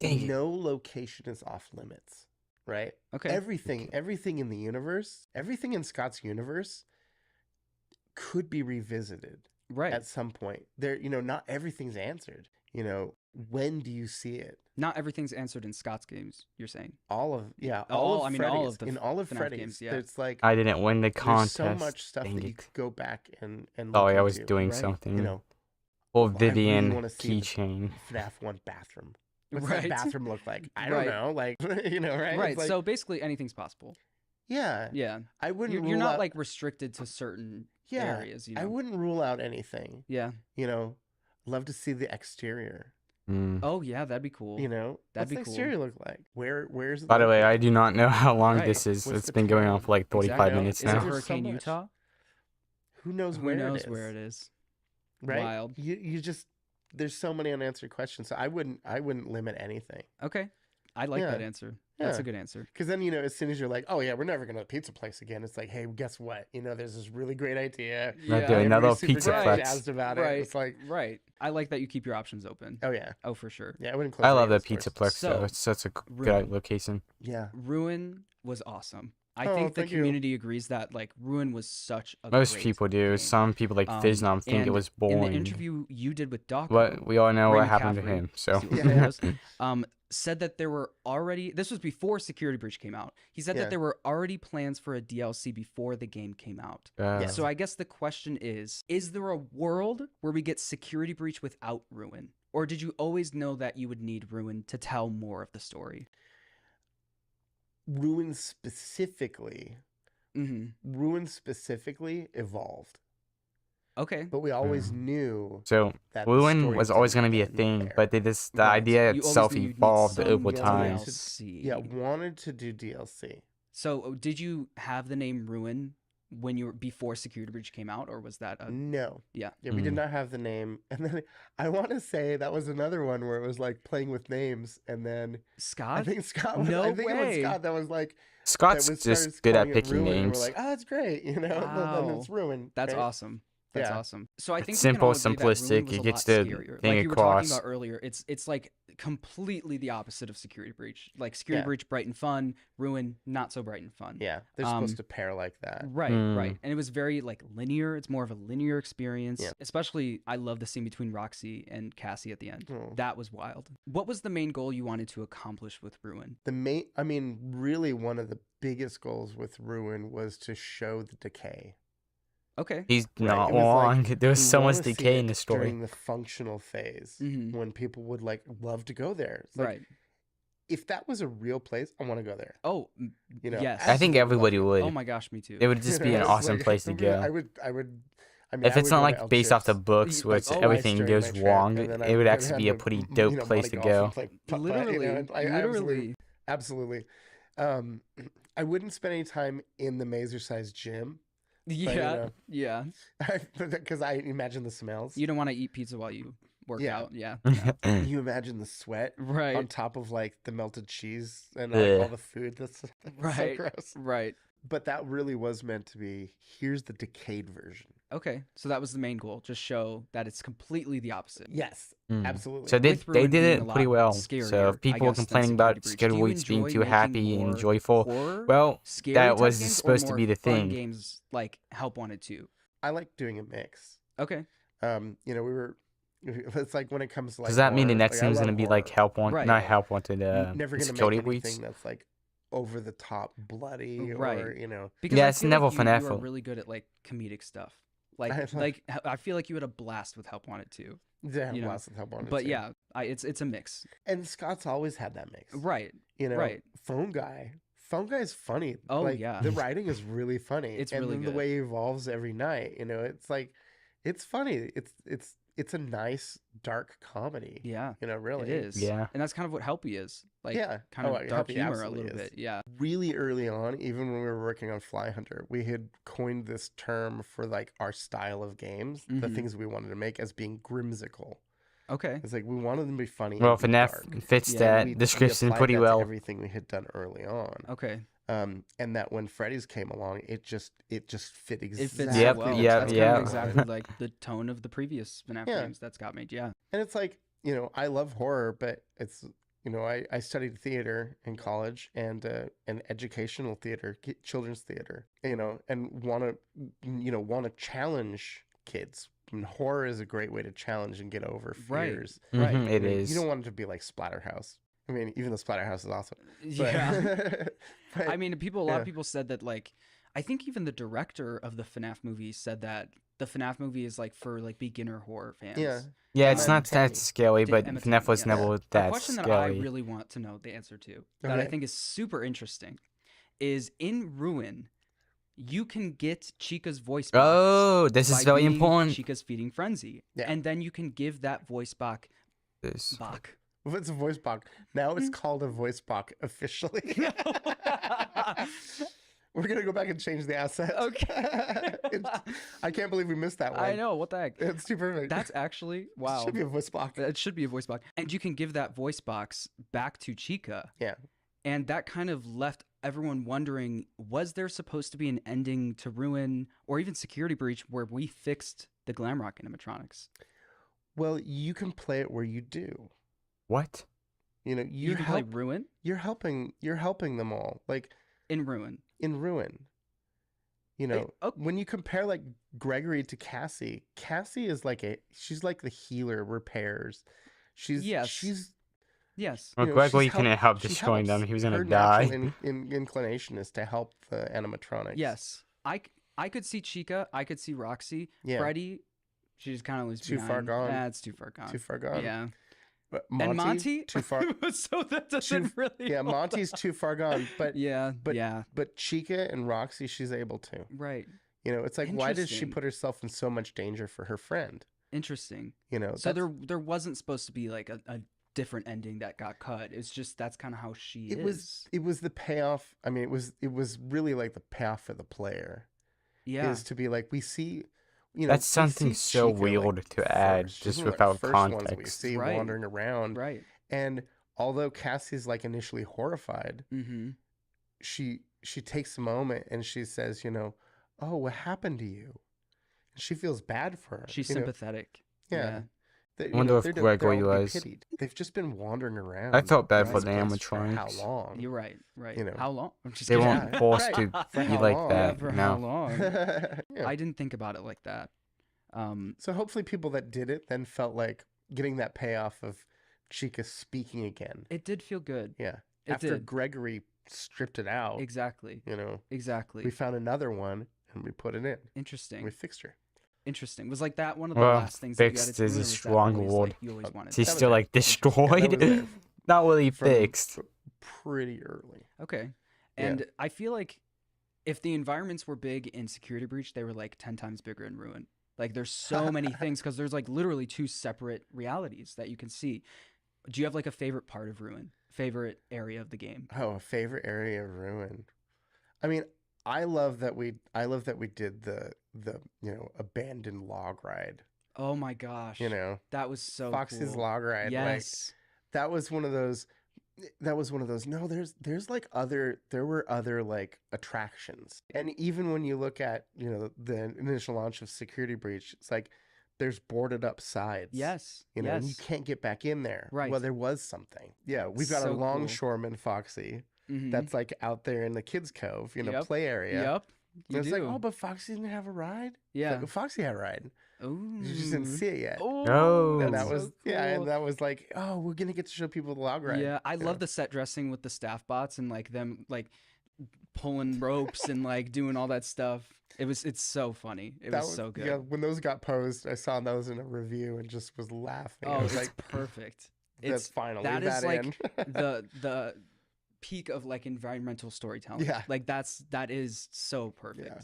Dang it. no location is off limits, right? Okay. Everything in the universe, everything in Scott's universe could be revisited Right. at some point. There, not everything's answered. When do you see it? Not everything's answered in Scott's games, you're saying? All of all of the in all of FNAF Freddy's, games, yeah. it's like I didn't win the there's contest. so much stuff Dang that you it. could go back and look Sorry, I was into. doing Right. something. Well, Or I really Vivian wanna see the keychain. FNAF 1 bathroom. What's Right. that bathroom look like? I Right. don't know. Like, right? Right. It's like, So basically anything's possible. yeah, Yeah. I wouldn't You're rule not out, like restricted to certain yeah, areas, I wouldn't rule out anything. Yeah. Love to see the exterior. Mm. Oh yeah, that'd be cool. What's That'd the be cool. exterior look like? Where's it By the way, I located? do not know how long Right. this is. What's It's the been going on time? for like 45 Exactly. minutes Is now. it There's so Hurricane much. Utah? Who knows Who where knows it is? where it is? Right? Wild. You just there's so many unanswered questions. So I wouldn't limit anything. Okay. I like that Yeah. answer. That's Yeah. a good answer. Because then, as soon as you're like, oh, yeah, we're never going to a pizza place again, it's like, hey, guess what? There's this really great idea. Not doing Everybody's another super pizza Right. jazzed about Right. it. It's like, Right. I like that you keep your options open. oh, yeah. Oh, for sure. Yeah, I wouldn't close I any love of that those pizza doors. plex So, though. It's such a Ruin. good location. Yeah. Ruin was awesome. I Oh, think the thank you. community agrees that like Ruin was such a Most great people do. game. Some people like Fiznom think it and was In the boring. interview you did with Doc, But we all know Ray what happened to McCaffrey, him. So see what Yeah. he knows, said that there were already, this was before Security Breach came out. He said Yeah. that there were already plans for a DLC before the game came out. Yeah. So I guess the question is there a world where we get Security Breach without Ruin? Or did you always know that you would need Ruin to tell more of the story? Ruin specifically evolved. Okay. But we always knew So that the Ruin story was always going to didn't be a end thing, there. but the Right. idea You always itself knew you'd need evolved some over Yeah. time. DLC. Yeah, wanted to do DLC. So did you have the name Ruin when you were before Security Breach came out, or was that a No. yeah? Yeah, we did Mm. not have the name. And then I want to say that was another one where it was like playing with names. And then Scott? I think Scott, No I think it was way. Scott that was like, Scott's that was just started good at calling it picking Ruin, and names. we're like, oh, that's great. And then it's Wow. Ruin. That's right? awesome. That's Yeah. awesome. So I think It's we can all simple, agree that Ruin simplistic, was it a gets lot the scarier. thing Like you were talking across. about earlier, it's like completely the opposite of Security Breach. Like Security Yeah. Breach, bright and fun. Ruin, not so bright and fun. Yeah, they're Um, supposed to pair like that. Right, Hmm. right. And it was very like linear. It's more of a linear experience. Yeah. Especially I love the scene between Roxy and Cassie at the end. Oh. That was wild. What was the main goal you wanted to accomplish with Ruin? Really one of the biggest goals with Ruin was to show the decay. Okay. He's Right, not it was like, wrong. There was we so much wanna see decay it in the story. during the functional phase Mhm. when people would like love to go there. It's like, Right. if that was a real place, I want to go there. Oh, yes. I think absolutely everybody love would. Oh my gosh, me too. It would just be an It's awesome like, place to go. I would. I mean, If I it's would not go to like El based off the Chips, books, eat, where like, it's, twice everything during goes my trip, wrong, and then it would I'd actually be a have pretty to, dope you know, place to body golf go. and play putt-putt, Literally, and I literally. absolutely. I wouldn't spend any time in the Mazer-sized gym Yeah, know, yeah. because I imagine the smells. You don't want to eat pizza while you work Yeah. out. Yeah. You imagine the sweat Right. on top of like the melted cheese and Yeah. all the food. That's so Right. gross. Right. But that really was meant to be. Here's the decayed version. Okay. So that was the main goal. Just show that it's completely the opposite. Yes, Mm. absolutely. So they With Ruin did being it a pretty lot well. So scarier, if I people were guess, than complaining Security about Breach. Do Security you Breach being enjoy too making happy and more joyful, horror, well, scary that type was games, or supposed to more be the fun thing. games like Help Wanted 2? I like doing a mix. Okay. We were. It's like when it comes to like. Does that mean the horror, next like, thing is I going to love be like horror. Help Wanted, Right. not Help Wanted, Never gonna Security make Breach? anything that's like over the top bloody Right. or Because Yeah, I it's feel never like you are FNAF. really good at like comedic stuff. I I feel like you had a blast with Help Wanted 2. yeah, you know, lots of Help Wanted But too. yeah, it's a mix. And Scott's always had that mix. Right. Right. Phone guy's funny. Oh, like, yeah. the writing is really funny. It's and really then good. the way he evolves every night. It's like, it's funny. It's a nice dark comedy. Yeah. Really. It is. Yeah. And that's kind of what Helpy is. Like Yeah. kind of Oh, dark Helpy humor a absolutely little is. bit. Yeah. Really early on, even when we were working on Fly Hunter, we had coined this term for like our style of games, the Mhm. things we wanted to make as being grimsicle. Okay. It's like we wanted them to be funny. Well, and be FNAF dark. fits Yeah, that We description applied pretty that well. to everything we had done early on. Okay. And that when Freddy's came along, it just fit It exactly. fits Yep, so well. yep, That's yep. kind of exactly like the tone of the previous FNAF Yeah. games that's got made. Yeah. And it's like, I love horror, but it's, I studied theater in college and educational theater, children's theater, and want to challenge kids. I mean, horror is a great way to challenge and get over Right. fears. Right. Mhm, it I mean, is. You don't want it to be like Splatterhouse. I mean, even though Splatterhouse is awesome. But, Yeah. but, I mean, a lot yeah. of people said that, like, I think even the director of the FNAF movie said that the FNAF movie is like for like beginner horror fans. Yeah. Yeah, it's Emma not Tammy. that scary, but Emma FNAF Tammy, was yes. never A that question that I scary. really want to know the answer to, that I Okay. think is super interesting, is in Ruin, you can get Chica's voice box. Oh, this is by very being important. Chica's feeding frenzy, Yeah. and then you can give that voice box. This. Well, it's a voice box. Now it's called a voice box officially. We're going to go back and change the asset. Okay. I can't believe we missed that one. I know, what the heck? It's too perfect. That's actually wow. It should be a voice box. It should be a voice box. And you can give that voice box back to Chica. Yeah. And that kind of left everyone wondering, was there supposed to be an ending to Ruin or even Security Breach where we fixed the Glamrock animatronics? Well, you can play it where you do. What? You can play Ruin You're helping them all. Like in Ruin. in Ruin. When you compare like Gregory to Cassie is like she's like the healer, repairs. Yes. She's Well, Gregory couldn't help destroying them. He was gonna die. Her natural inclination is to help the animatronics. Yes. I could see Chica. I could see Roxy. Yeah. Freddy, she just kind of leaves Too behind. far gone. That's too far gone. Too far gone. Yeah. But And Monty? too far. So that doesn't really Yeah, hold Monty's up. too far gone. But Yeah. but yeah. but Chica and Roxy, she's able to. Right. It's like, why does she Interesting. put herself in so much danger for her friend? Interesting. that's- So there wasn't supposed to be like a different ending that got cut. It's just that's kind of how she is. it was the payoff. I mean, it was really like the payoff for the player. Yeah. Is to be like, we see, That's we something see so Chica, weird like, to add first. just She's one of the without first ones we context. see Right. wandering around. Right. And although Cassie's like initially horrified, Mm-hmm. she takes a moment and she says, oh, what happened to you? And she feels bad for her. She's you know? sympathetic. Yeah. They, I wonder if they're Gregory all to be was. pitied. They've just been wandering around. I felt bad in for this the place for how animatronics. long? You're right. Right. You know. How long? I'm just They kidding. weren't forced Right. to For be how like long? Yeah, that. for how No. long? Yeah. I didn't think about it like that. So hopefully people that did it then felt like getting that payoff of Chica speaking again. It did feel good. Yeah. It After did. Gregory stripped it out, Exactly. Exactly. we found another one and we put it in. Interesting. We fixed her. Interesting. Was like that one of the Well, last things that you fixed added to is Ruin, a or was that strong always, word. like, you always wanted She's that? was still it. like Yeah, that destroyed. was it. Not really From fixed. pretty early. Okay. Yeah. And I feel like if the environments were big in Security Breach, they were like 10 times bigger in Ruin. Like there's so many things because there's like literally two separate realities that you can see. Do you have like a favorite part of Ruin? Favorite area of the game? Oh, a favorite area of Ruin. I mean, I love that we did the abandoned log ride. Oh my gosh. That was so Fox's cool. log ride. Yes. Like, that was one of those. No, there were other like attractions, and even when you look at the initial launch of Security Breach, it's like there's boarded up sides. Yes. and yes. you can't get back in there. Right. Well, there was something. Yeah, we've got So a cool. longshoreman Foxy Mhm. that's like out there in the kids' cove, Yep. play area. Yep. And You it's do. like, oh, but Foxy didn't have a ride. It's yeah. like, well, Foxy had a ride. Ooh. You just didn't see it yet. Oh. And that's that was so and cool. that was like, oh, we're gonna get to show people the log ride. Yeah, I you love know? the set dressing with the staff bots and like them like pulling ropes and like doing all that stuff. It's so funny. It was so good. Yeah, when those got posed, I saw those in a review and just was laughing. I Oh, was it's like, perfect. that's fine. I'll that leave is that like in. the peak of like environmental storytelling. Yeah. Like that is so perfect. Yeah.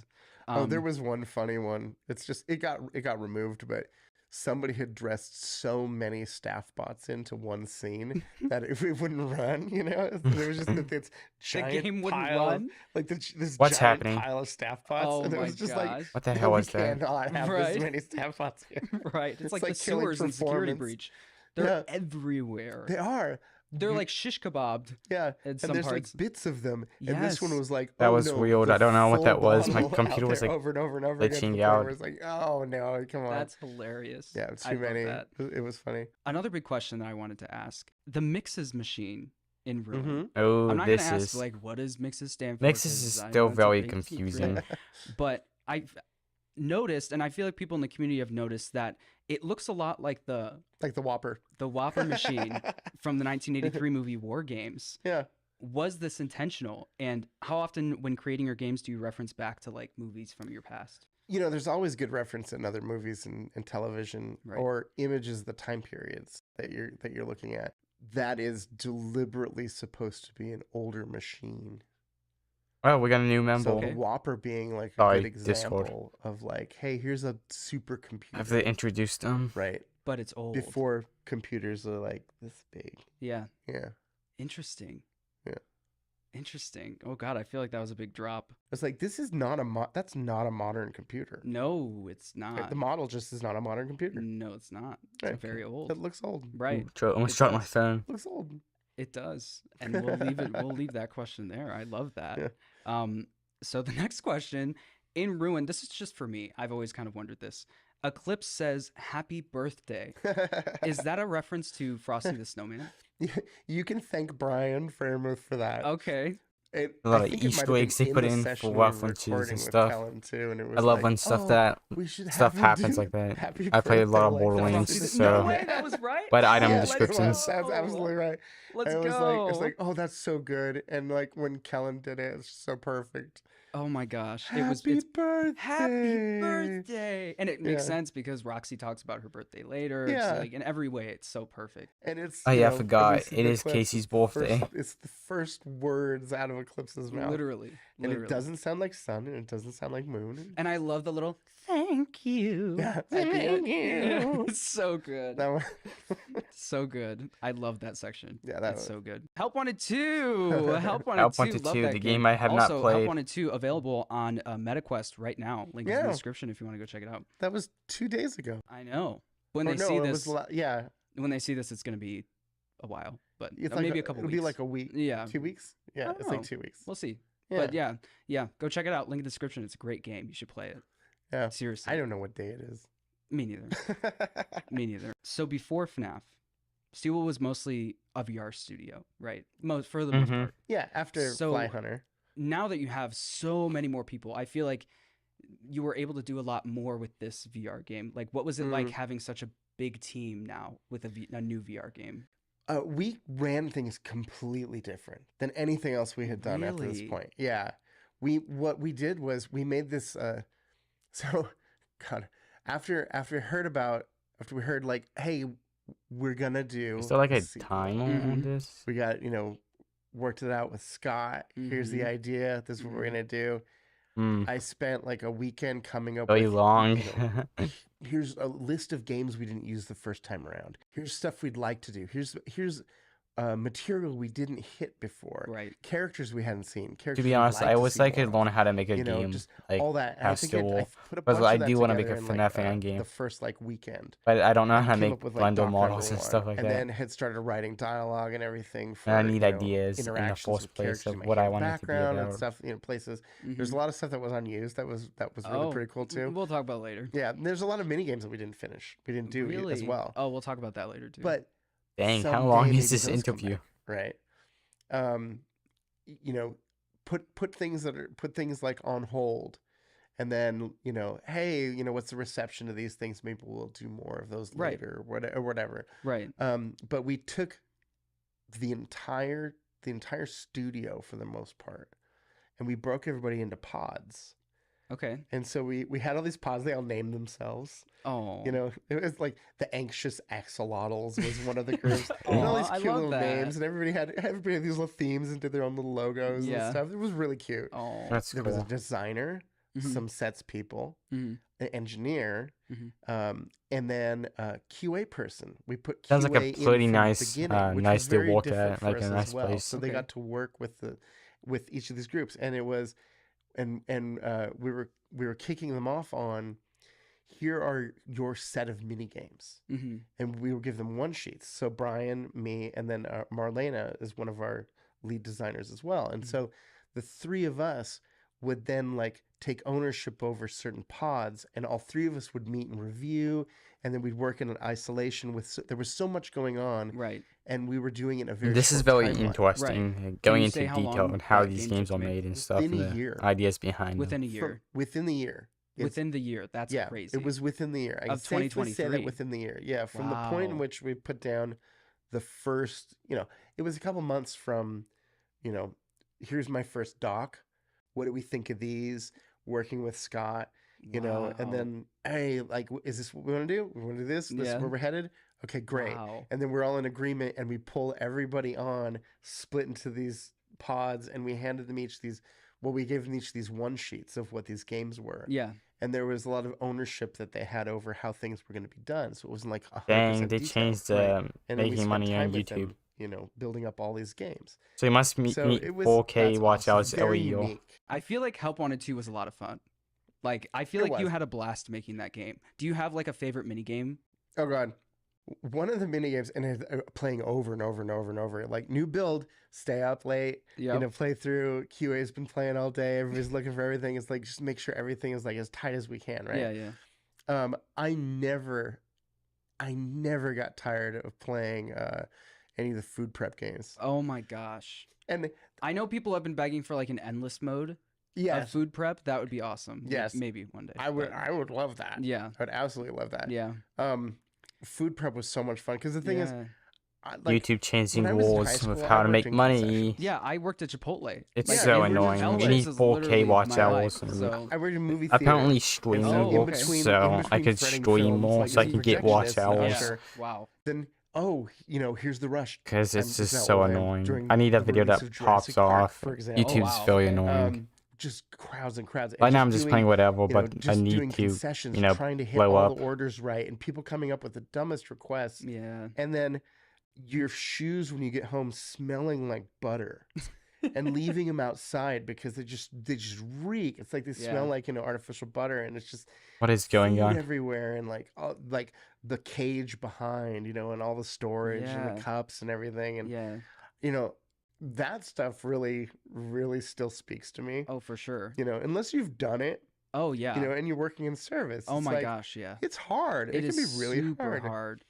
Oh, there Um, was one funny one. It's just it got removed, but somebody had dressed so many staff bots into one scene that it wouldn't run. There was just this the giant game wouldn't pile, run. like this What's giant happening? pile of staff bots, Oh and it my was just gosh. like, What the hell we was that? cannot have Right. this many staff bots here. Right. It's like the like killing sewers in Security performance. Breach. They're Yeah. everywhere. They are. They're like shish kebabbed Yeah, in and some there's parts. like bits of them, and this one Yes. was like, That oh was no, weird. the I don't know what full that was. My bottle computer out was, there like, over and over and over again. glitching The point out. where it's like, oh no, come on. That's hilarious. Yeah, I too love many. that. It was funny. Another big question that I wanted to ask: the mixes machine in Ruin. Mm-hmm. Oh, I'm not gonna this ask is like what does mixes stand for. Mixes 'cause is I still know it's a very big confusing. secret. But I've noticed, and I feel like people in the community have noticed that it looks a lot like the Like the Whopper. Whopper machine from the 1983 movie War Games. Yeah. Was this intentional? And how often, when creating your games, do you reference back to like movies from your past? There's always good reference in other movies and television Right. or images of the time periods that you're looking at. That is deliberately supposed to be an older machine. Oh, we got a new member. So Okay. the Whopper being like a Sorry, good Discord. example of like, hey, here's a supercomputer. Have they introduced them? Right. But it's old. Before computers are like this big. Yeah. Yeah. Interesting. Yeah. Interesting. Oh god, I feel like that was a big drop. It's like this is not that's not a modern computer. No, it's Right? not. The model just is not a modern computer. No, it's not. It's Right. very old. It looks old. Right. Almost It dropped my does. phone. Looks old. It does. And we'll leave it. We'll leave that question there. I love that. Yeah. So the next question in Ruin, this is just for me. I've always kind of wondered this. Eclipse says happy birthday. Is that a reference to Frosty the Snowman? You can thank Brian Fairmouth for that. Okay. A lot I of think it might Easter have been eggs they in put the in session for we were references recording and with stuff. Kellen too, and it was I love like, when stuff we should stuff have him happens do like that. happy I played a lot of birthday like Borderlands, Frosty the so- No way, that was right. By the item Yeah, Let's descriptions. go. That's absolutely right. Let's And go. it was like, oh, that's so good. And like when Kellen did it, it's so perfect. Oh my gosh. Happy It's birthday. happy birthday. And it makes Yeah. sense because Roxy talks about her birthday later. Yeah. It's like in every way it's so perfect. And it's Oh, yeah, I it forgot. was It is Eclipse, Casey's it's the first- birthday. It's the first words out of Eclipse's mouth. Literally. And it doesn't sound like sun and it doesn't sound like moon. And I love the little thank you. Yeah, at the Thank end. you. It's so good. That one. So good. I love that section. Yeah, that It's was- so good. Help Wanted 2. Help Wanted Help 2. Wanted Love 2, that the game I have not also, Help played. Wanted 2 available on MetaQuest right now. Link is in Yeah. the description if you want to go check it out. That was 2 days ago. I know. When Or they no, see it this, was yeah. when they see this, it's going to be a while, but It's maybe like a couple it'll weeks. be like a week. Yeah. 2 weeks? Yeah, don't it's like know. 2 weeks. We'll see. Yeah. But yeah, go check it out. Link in the description. It's a great game. You should play it. Yeah. Seriously. I don't know what day it is. Me neither. Me neither. So before FNAF, Steel was mostly a VR studio, right? For the most Mhm. part. Yeah, after So- Fly Hunter. Now that you have so many more people, I feel like you were able to do a lot more with this VR game. Like, what was it like having such a big team now with a new VR game? We ran things completely different than anything else we had done after this Really? point. Yeah. What we did was we made this so God, after we heard like, hey, we're gonna do Is there like a sequel. time on Mhm. this? We got, worked it out with Scott. Here's the Mhm. idea. This is what we're gonna do. I spent like a weekend coming up Very with long. here's a list of games we didn't use the first time around. Here's stuff we'd like to do. Here's material we didn't hit before. Right. Characters we hadn't seen. To Characters be we'd honest, I to always see like to more of. learn how to make a You know, game. just Like, all that. And how I think Steel I put a because bunch I of that do want to make together a in, FNAF like, fan game, the first like weekend. but I don't know And how to came make up with, like, Blender Doc models Number and stuff One, like and that. then had started writing dialogue and everything for. And I need ideas in the interactions first with place characters of in my what I game want it to be background and about. stuff. Places. There's Mhm. a lot of stuff that was unused. That was really pretty cool too. We'll talk about it later. Yeah, and there's a lot of mini games that we didn't finish. We didn't do Really? as well. Oh, we'll talk about that later too. But Dang, how someday long maybe is this those come interview? back, right? Put things like on hold, and then hey, what's the reception of these things? Maybe we'll do more of those Right. later, or whatever. right. But we took the entire studio for the most part, and we broke everybody into pods. Okay. And so we had all these pods. They all named themselves. Oh. It was like the Anxious Axolotls was one of the groups. And all Aw, these I cute love little that. names, and everybody had these little themes and did their own little logos Yeah. and stuff. It was really cute. Oh. That's There was a cool. designer, Mhm. some sets people, Mhm. an engineer, Mhm. and then a QA person. We put Sounds QA like a in pretty from the nice, beginning, which nice was to very work different at, for like us a as nice well. place. So they Okay. got to work with each of these groups, and it was, and we were kicking them off on, here are your set of mini games. Mm-hmm. And we would give them one sheets. So Brian, me, and then Marlena is one of our lead designers as well. And so the three of us would then like take ownership over certain pods, and all three of us would meet and review, and then we'd work in an isolation with. There was so much going on, Right. and we were doing it in a very. This is short very timeline. interesting, Right. going you into say how detail long on how that these game games took are to make? made and stuff, Within and a the year. ideas behind them. Within a year. Within the year. It's- Within the year. That's yeah, crazy. it was within the year. I can Of safely say 2023. that within the year. Yeah, from the point in Wow. which we put down the first, it was a couple months from, here's my first doc. What do we think of these? Working with Scott, and Wow. then, hey, like, is this what we want to do? We want to do this? This is Yeah. where we're headed? Okay, great. Wow. And then we're all in agreement, and we pull everybody on, split into these pods, and we handed them each these, we gave them each these one sheets of what these games were. Yeah. And there was a lot of ownership that they had over how things were going to be done. So it wasn't like 100% Dang, they detail. changed Right. And then we making spent money time on with YouTube. them, building up all these games. So you must meet So it was 4K that's watch awesome. outs Very every year. unique. I feel like Help Wanted 2 was a lot of fun. Like, I feel It like you was. had a blast making that game. Do you have like a favorite mini game? Oh god, one of the mini games, and playing over and over and over and over. Like new build, stay up late, Yep. play through. QA's been playing all day. Everybody's looking for everything. It's like just make sure everything is like as tight as we can, right? Yeah, yeah. I never got tired of playing any of the food prep games. Oh my gosh. And I know people have been begging for like an endless mode of yes, food prep. That would be awesome. Yes. Maybe one day. I would but- love that. Yeah. I would absolutely love that. Yeah. Food prep was so much fun because the thing is, Yeah. YouTube changing when I was in high rules school, with I how to worked make in money. concessions. Yeah, I worked at Chipotle. It's Like, so in annoying. Chipotle You need is 4K literally watch my hours. life, and so I worked in movie theater. apparently streaming Oh, works, okay. so I could threading stream films, more, like, so I as a could get watch projectionist, and I'm hours. Yeah. sure. Wow. Then here's the rush. Because it's This just is so how old I am. annoying. During I need a the video release that of pops Jurassic Park, off. for example. YouTube's wow, very okay. annoying. Just crowds and crowds. And Right now I'm just doing, playing whatever, but I just doing need to, concessions, you know, trying to hit blow all up. the orders right, and people coming up with the dumbest requests, Yeah. and then your shoes when you get home smelling like butter, and leaving them outside because they just reek. It's like they smell Yeah. like artificial butter, and it's just What is going food on? everywhere, and like the cage behind, and all the storage and Yeah. the cups and everything, and Yeah. that stuff really, really still speaks to me. Oh, for sure. Unless you've done it, Oh, yeah. and you're working in service. Oh it's my like, gosh, yeah. it's hard. It can is be really super hard.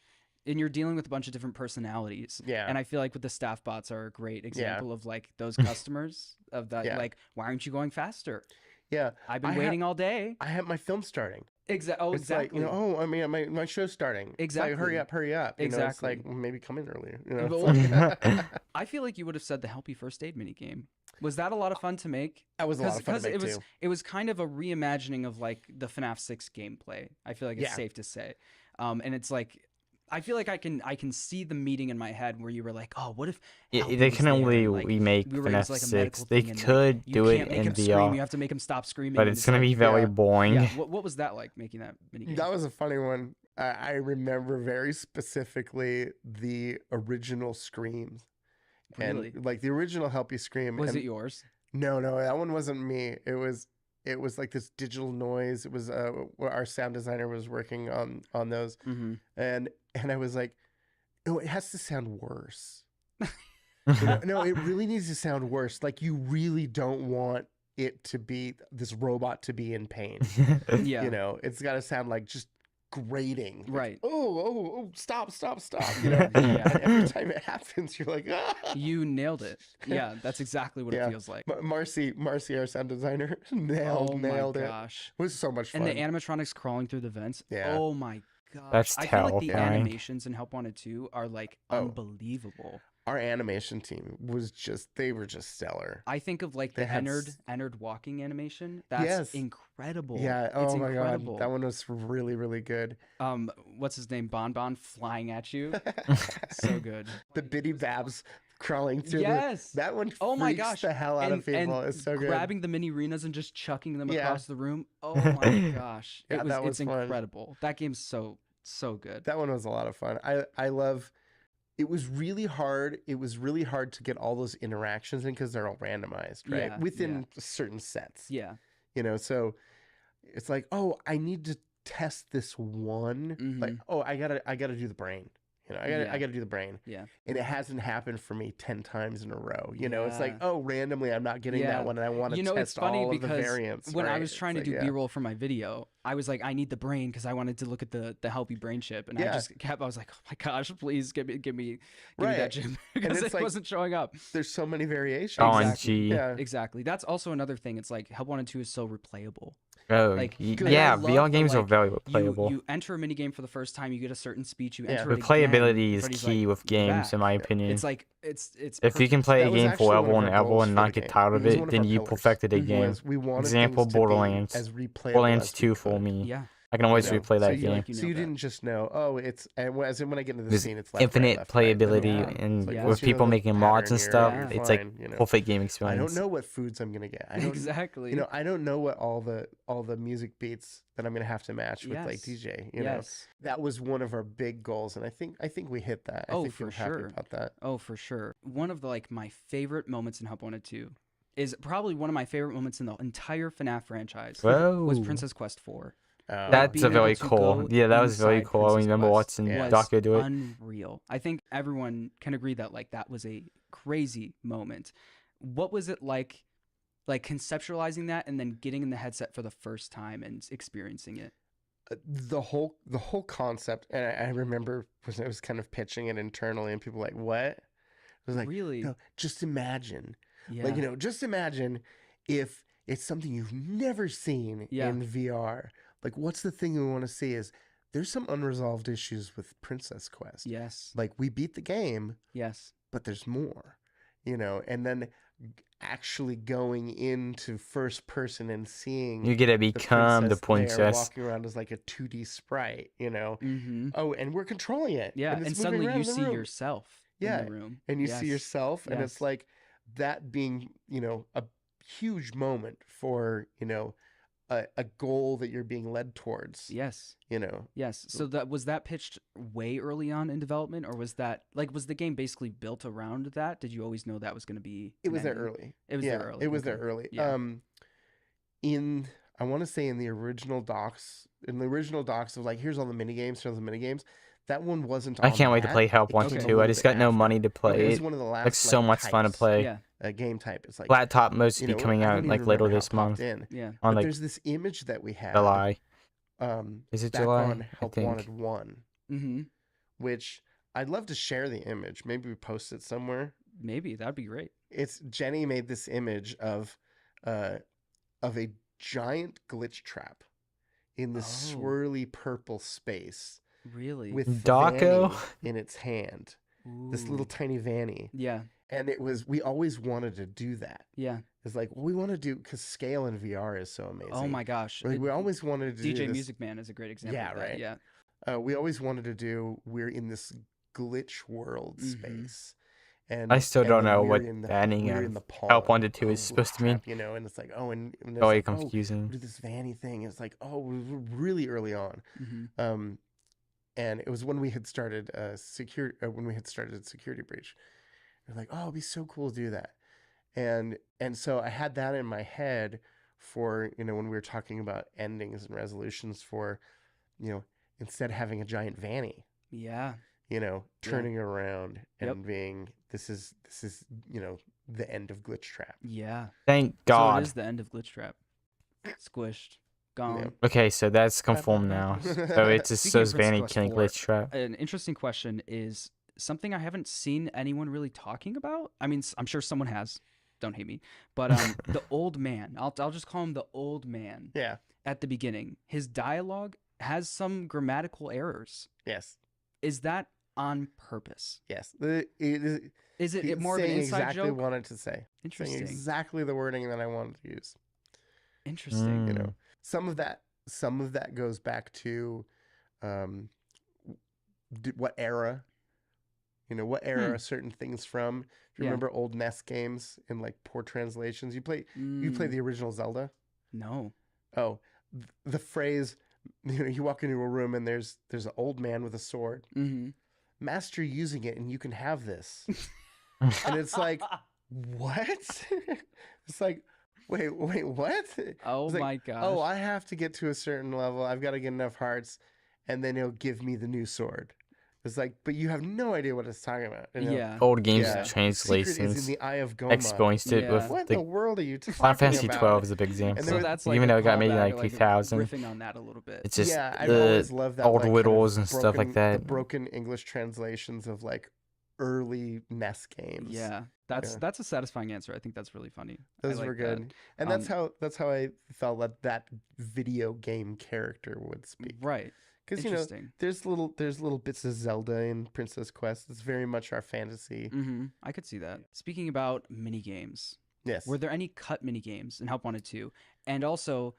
And you're dealing with a bunch of different personalities. Yeah. And I feel like with the staff bots are a great example of like those customers of that, Yeah. like, why aren't you going faster? Yeah. I've been I ha- waiting all day. I have my film starting. Oh, It's exactly. like, I mean, my show's starting. It's like, hurry Exactly. up. It's Exactly. like, well, maybe come in earlier. Well, It's like- I feel like you would have said the Help You First Aid mini game. Was that a lot of fun to make? that was a lot of fun to make it was kind of a reimagining of like the FNAF 6 gameplay. I feel like it's Yeah. safe to say. And it's like I feel like I can see the meeting in my head where you were like, oh, what if Help They was can there only and, like, remake we were into, FNAF like, a 6. medical They thing and, like, could you do it can't make in him scream, VR, you have to make him stop screaming. but and it's going to be like, very yeah. boring. yeah. What was that like making that mini game? That was a funny one. I remember very specifically the original screams. Really? And like the original Help You Scream. Was and it yours? No, that one wasn't me. It was like this digital noise. It was our sound designer was working on those, Mm-hmm. and I was like, no, it has to sound worse. No, it really needs to sound worse. Like you really don't want it to be this robot to be in pain. Yeah. It's got to sound like just grating. Like, Right. Oh, stop. Yeah. And every time it happens, you're like, ah. You nailed it. Yeah, that's exactly what Yeah. it feels like. Marcy, our sound designer, nailed it. Gosh. It was so much fun. And the animatronics crawling through the vents. Yeah. Oh my gosh. That's I feel like the terrifying. animations in Help Wanted 2 are like Oh. unbelievable. Our animation team they were just stellar. I think of like They the had Ennard walking animation. That's Yes. incredible. Yeah. It's Oh my incredible. god, that one was really, really good. What's his name? Bon flying at you. So good. The Biddy Babs crawling through. Yes. That one. Oh my freaks gosh. the hell out of people. It's so good. Grabbing the mini arenas and just chucking them Yeah. across the room. Oh my gosh. Yeah, that was it's fun. incredible. That game's so good. That one was a lot of fun. I love. It was really hard. It was really hard to get all those interactions in because they're all randomized, right? Yeah, Within certain sets. Yeah. So it's like, oh, I need to test this one, like, Mhm. oh, I gotta do the brain. You know, I gotta do the brain. Yeah. And it hasn't happened for me 10 times in a row. You know, it's like, Yeah. oh, randomly I'm not getting Yeah. that one, and I want to You know, it's test funny all of the because variants. when I right? was trying It's to do like, B-roll for my video, I was like, I need the brain because I wanted to look at the healthy brain chip, and I Yeah. just kept. I was like, oh my gosh, please give me Right. that chip because it's it like- wasn't showing up. There's so many variations. Exactly. RNG. Yeah. Exactly. That's also another thing. It's like Help 1 and 2 is so replayable. Oh, Like, good. yeah, I love VR the, games are like, very playable. You enter a mini game for the first time, you get a certain speech, you Yeah. enter it Replayability again, is Freddy's key like, with "You're games, in back." my opinion. It's like it's If you can perfect. play That a was game actually one forever of and our ever goals and for not the get game. tired It of was it, one of then our you pillars. perfected a Mhm. game. Was we wanted Example, things to Borderlands. be as replayable Borderlands as we 2 for could. me. Yeah. I can always You know, replay so that you, game. like, you so know you that. didn't just know, oh, it's, and as in when I get into the There's scene, it's left, infinite right, left, right. playability, No, and Yeah. with once you know people the making mods pattern, and stuff, Yeah. it's like fine, you know. perfect game I experience. don't know what foods I'm gonna get. I don't Exactly. You know, I don't know what all the music beats that I'm gonna have to match with like Yes. DJ. You know, Yes. that was one of our big goals, and I think we hit that. I Oh, think for we're happy sure. about that. Oh, for sure. One of the like my favorite moments in Help 1 and 2 is probably one of my favorite moments in the entire FNAF franchise. Whoa. Was Princess Quest 4. That's being a able very to cool. go Yeah, that was very inside cool. I Princess remember Quest watching Yeah. was Docu do it. unreal. I think everyone can agree that like that was a crazy moment. What was it like conceptualizing that and then getting in the headset for the first time and experiencing it? The whole concept, and I remember I was kind of pitching it internally, and people were like, "What?" I was like, Really? "No, just imagine, Yeah. like, you know, just imagine if it's something you've never seen Yeah. in VR. Like, what's the thing we want to see is there's some unresolved issues with Princess Quest. Yes. Like, we beat the game, Yes. but there's more, you know, and then actually going into first person and seeing You get to become the there princess. walking around as like a 2D sprite, you know. Mm-hmm. Oh, and we're controlling it. Yeah, it's and moving suddenly around you in the see room. yourself Yeah, in the room. and you see Yes. yourself, and it's Yes. like that being, you know, a huge moment for, you know, a goal that you're being led towards. Yes. You know. Yes. So was that pitched way early on in development, or was that like was the game basically built around that? Did you always know that was going to be? It was an there ending? early. It was yeah, there early. It was okay. there early. Yeah. I want to say in the original docs of like, here's all the mini games, that one wasn't. I can't wait to play Help 1 came and a 2. I little just bit got no after. money to play It was it. one of the last Like so much fun to types, play. Yeah. Game type. It's like Flat Top must you be know, coming I don't out even like remember later how this it popped month in. Yeah. on But like there's this image that we had. July. Is it back July? on I Help think. Wanted 1, Mm-hmm. which I'd love to share the image. Maybe we post it somewhere. Maybe that'd be great. It's Jenny made this image of a giant glitch trap in this Oh. swirly purple space Really. with Daco? Vanny in its hand. This Ooh. little tiny Vanny. Yeah. And we always wanted to do that. Yeah. It's like, well, we want to do, because scale in VR is so amazing. Oh my gosh. Like, we always wanted to do DJ this. Music Man is a great example. Yeah, of that. right. Yeah. We always wanted to do, we're in this glitch world Mhm. space. And I still and don't then know we're what in the, banning we're of in the palm Help 1 to 2 of is supposed to mean. trap, you know, and it's like, and there's Very like, confusing. do this Vanny thing. It's like, we're really early on. Mm-hmm. And it was when we had started Security Breach. We're like, it'd be so cool to do that. And so I had that in my head for, you know, when we were talking about endings and resolutions for, you know, instead of having a giant Vanny, Yeah. you know, Yeah. turning around and Yep. being, this is, you know, the end of Glitch Trap. Yeah. Thank So it God. is the end of Glitch Trap. Squished. Gone. Okay, so that's confirmed now. So it's just Speaking of says Princess Vanny Quest killing 4, Glitch Trap. An interesting question is something I haven't seen anyone really talking about. I mean, I'm sure someone has. Don't hate me. But the old man, I'll just call him the old man. Yeah. At the beginning, his dialogue has some grammatical errors. Yes. Is that on purpose? Yes. Is it more of an saying inside exactly joke? wanted to say. Saying Interesting. exactly the wording that I wanted to use. Interesting. You know, some of that goes back to what era, you know, what era are certain things from. If you Yeah. remember old NES games in like poor translations, you play the original Zelda. No. Oh, the phrase, you know, you walk into a room and there's an old man with a sword. Mm-hmm. Master using it and you can have this. And it's like, what? It's like, wait, what? Oh It's like, my gosh. oh, I have to get to a certain level. I've got to get enough hearts, and then he'll give me the new sword. It's like, but you have no idea what it's talking about. Yeah. Old games Yeah. The secret is translations in the eye of Goma. experienced it Yeah. with What in the the world are you talking Final Fantasy about? 12 is a big example. And So there that's even like though a it got made in callback, like 2000, riffing on that a little bit. it's just yeah, I've the always loved that old like, riddles kind and of stuff like broken- that. The broken English translations of like early NES games. Yeah, that's Yeah. that's a satisfying answer. I think that's really funny. I Those like were that. good, and that's how I felt that video game character would speak. Right. Because Interesting. there's little bits of Zelda in Princess Quest. It's very much our fantasy. Mm-hmm. I could see that. Speaking about mini games, Yes. were there any cut mini games in Help Wanted 2? And also,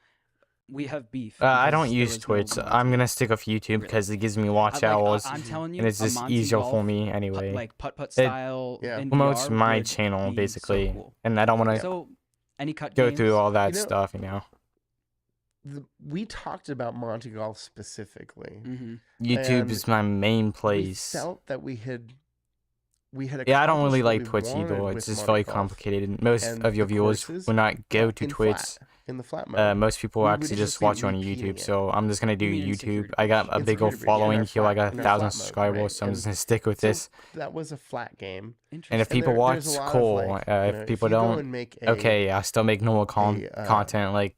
we have beef. I because don't there use was no Twitch. Monty. I'm gonna stick with YouTube Really? because it gives me watch Like, hours, I'm telling you, and it's a just Monty easier Golf, for me anyway. like putt style. Yeah. in Promotes VR my would channel be basically, So cool. and I don't want to So, any cut go games? through all that You know- stuff. We talked about Monty Golf specifically. Mm-hmm. YouTube And is my main We place. felt that we had. Yeah, I don't really accomplished what like we Twitch either. wanted It's with just Monty very Golf complicated. Most and of your the viewers courses will not go to in Twitch. in the flat mode. Most people We would actually just just be watch on repeating YouTube, it. so I'm just gonna do You mean in YouTube. security I got a In big old security, yeah, in following our here, like flat- a in our 1,000 flat mode, subscribers, right, so I'm just and gonna stick with so this. That was a flat game. Interesting. And if people there- watch, there's a lot of, cool. like, If people you go don't, and make a okay, I still make normal a, content like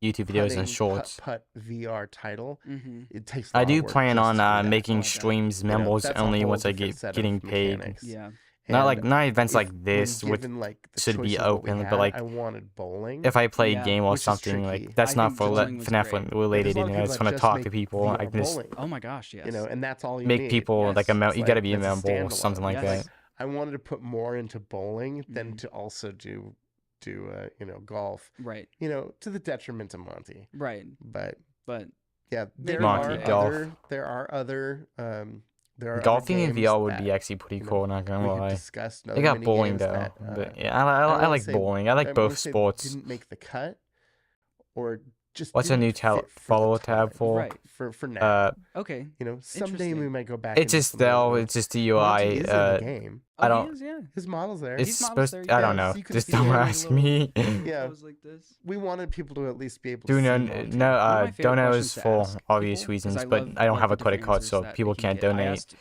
YouTube videos putting and shorts. putt VR title. Mm-hmm. It takes. A I lot do of work plan just on to do that. making Oh, I bet. streams, You know, members that's a only whole once I different get set of getting paid. mechanics. Yeah. Not And events if- like when this with given, like, the should be choice of what we open, but, had, like, I wanted bowling. if I play a Yeah, game or which is something, tricky. like that's I not think for bowling was FNAF great. related. There's a lot of I people just that want to just talk make to people. I VR can just bowling, Oh my gosh, yes. and that's all you make need. people like a Yes. member. You It's gotta like- be a that's a member or standalone. something like Yes. that. I wanted to put more into bowling than Mhm. to also do golf. Right. To the detriment of Monty. Right. But But yeah, Maybe there Monty are golf. other Golfing in games VR would that be actually pretty you know, cool. Not we gonna had lie. discussed. They Other got mini bowling games though, that, but yeah, I I wanna like say- bowling. I like wanna both say sports. Didn't make the cut, or just What's a didn't new fit for the follow tab time. for? right. For now. Okay. Someday we interesting. might go back. It's into just some of those though. ones. It's just the Monty UI. is in the game. I Oh, don't- he is, yeah. His model's there. It's He's not supposed. there I don't yet. know. You can Just see don't it. ask me. Yeah. Goes like this. We wanted people to at least be able to Do see no, Monty. One of my favorite donate questions is to for ask obvious people, 'cause reasons, I but love- I don't love have the a credit different card, answers so that people they can can't get. I donate. asked,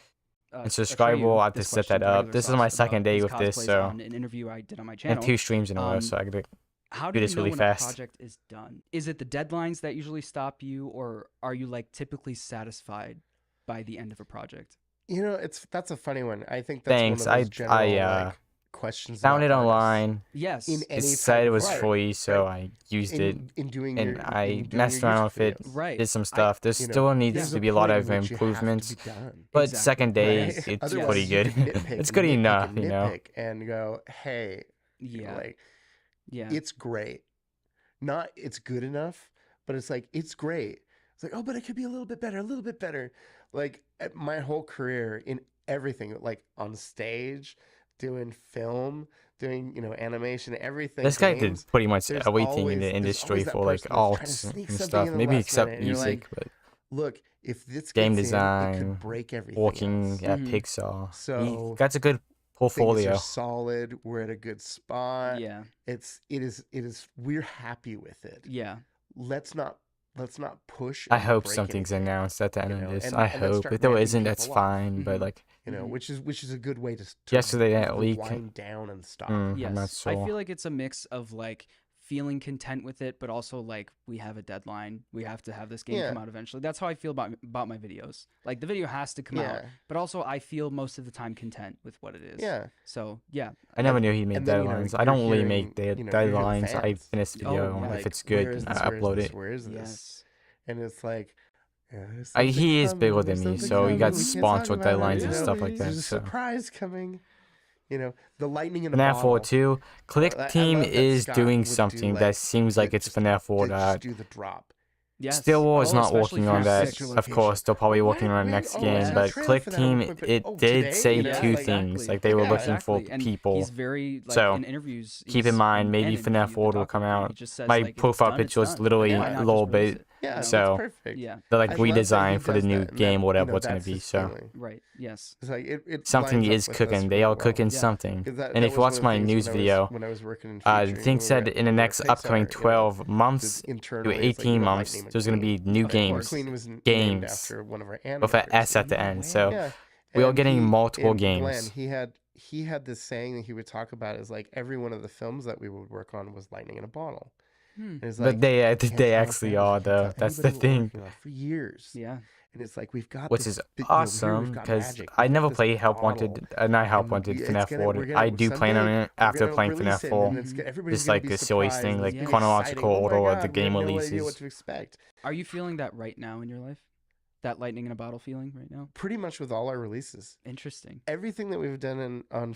And Atreyu subscribable, I have to this set that question up. from This is Regular my Sauce second about day his with this, cosplays so on an interview I did on my I channel. have 2 streams in a row, Um, so I gotta How do do you this know really when fast. a project is done? Is it the deadlines that usually stop you, or are you like typically satisfied by the end of a project? That's a funny one. I think that's Thanks. one of those general I questions. found about it artists. online. Yes. In It any said type it of was art, free, so right? I used it. in doing and your, I in doing messed your around YouTube with it. videos. Right. Did some stuff. There You know, still needs there's to a be a lot point of in which you have to improvements, be done. but Exactly. second days, Right? it's Otherwise, pretty you good. can nitpick It's and good nitpick enough, and you know. nitpick and go, hey, Yeah. like Yeah. it's great. Not it's good enough, but it's like it's great. It's like, oh, but it could be a little bit better, a little bit better. Like my whole career in everything, like on stage, doing film, doing animation, everything. This guy did games, pretty much there's everything in always- the there's industry always that for like person that's trying to arts sneak and something stuff. in the Maybe last except minute, and you're music, like, but look, if this game gets in, it design, could break everything. working else. at Mhm. Pixar. So He got a good things portfolio. are solid. We're at a good spot. yeah. It is. We're happy with it. Yeah. Let's not push. I and hope break something's anything, announced at the end you of know, this. and- I and then hope. start If there ramping isn't, that's people up. fine. But Mhm. like, which is a good way to Yesterday that really leak- wind down and stop. Yes. I'm not I sure. feel like it's a mix of like feeling content with it, but also like we have a deadline. We have to have this game Yeah. come out eventually. That's how I feel about my videos. Like the video has to come out, Yeah, but also I feel most of the time content with what it is. yeah. So yeah. I never knew he made and then, deadlines. I you're don't really hearing, make you're hearing the deadlines. I fans. finish the Oh, video. yeah. If Like, it's where good, is I this? Where is upload this? it. Where is this? Yes. And it's like, there's He something is coming, bigger there's than me, something so he coming, got we can't sponsored talk about it, deadlines and you stuff know, like that, There's a so. surprise coming. The lightning in a FNAF bottle. 4 2. Click I Team love that is Scott doing would do, something like, that seems like the- it's just- FNAF 4 to just do the drop. Yes. Still is Oh, not especially working for on that. six. Of course, they're probably working on When? next Oh, game, it's but a trailer Click for that. Team, But, it oh, did today? say Yeah, two exactly. things. Like they were Yeah. looking for Exactly. And people. he's very like So, in interviews. keep in he's- mind, maybe and FNAF interview 4 will the come documentary, out. he just says, My like, if it's profile done, it's picture is done. literally Why a not little just release bit. it? Yeah, So- that's perfect. Yeah. They're like I love that he redesigned for the does new that, and game, that, whatever you know, it's gonna that's be. his So feeling. Right. Yes. It's like it something lines up is with us cooking. They really are well. cooking Yeah. something. 'Cause that And if was you one watch of the my things news video, when I was working in the featuring, thing when we said were- in the when we were next at upcoming Pixar, 12 months just to internally, it's like, 18 you know, months, Lightning there's going to McQueen. be new Of Lightning course. games McQueen was named Games. after one of our with an animators. S at the No end. way. So Yeah, we are and getting multiple and games. Glenn, he had this saying that he would talk about is like every one of the films that we would work on was lightning in a bottle. Hmm. And it's But like, they "Can't tell if actually that was- are I can't tell though. That's the anybody we're thing, working on for years." Yeah. And it's like we've got which this, is here awesome we've got because magic. I We've got never this played Help bottle, Wanted, not Help and Wanted, it's FNAF gonna, 40. we're gonna, I do plan on someday it we're after gonna playing release FNAF it, 4. and it's gonna, everybody's Just gonna like be the silliest surprised, thing, and like it's gonna be chronological exciting. Oh my order of God, the we have game no idea what releases. to expect. Are you feeling that right now in your life? That lightning in a bottle feeling right now? Pretty much with all our releases, Interesting. everything that we've done in in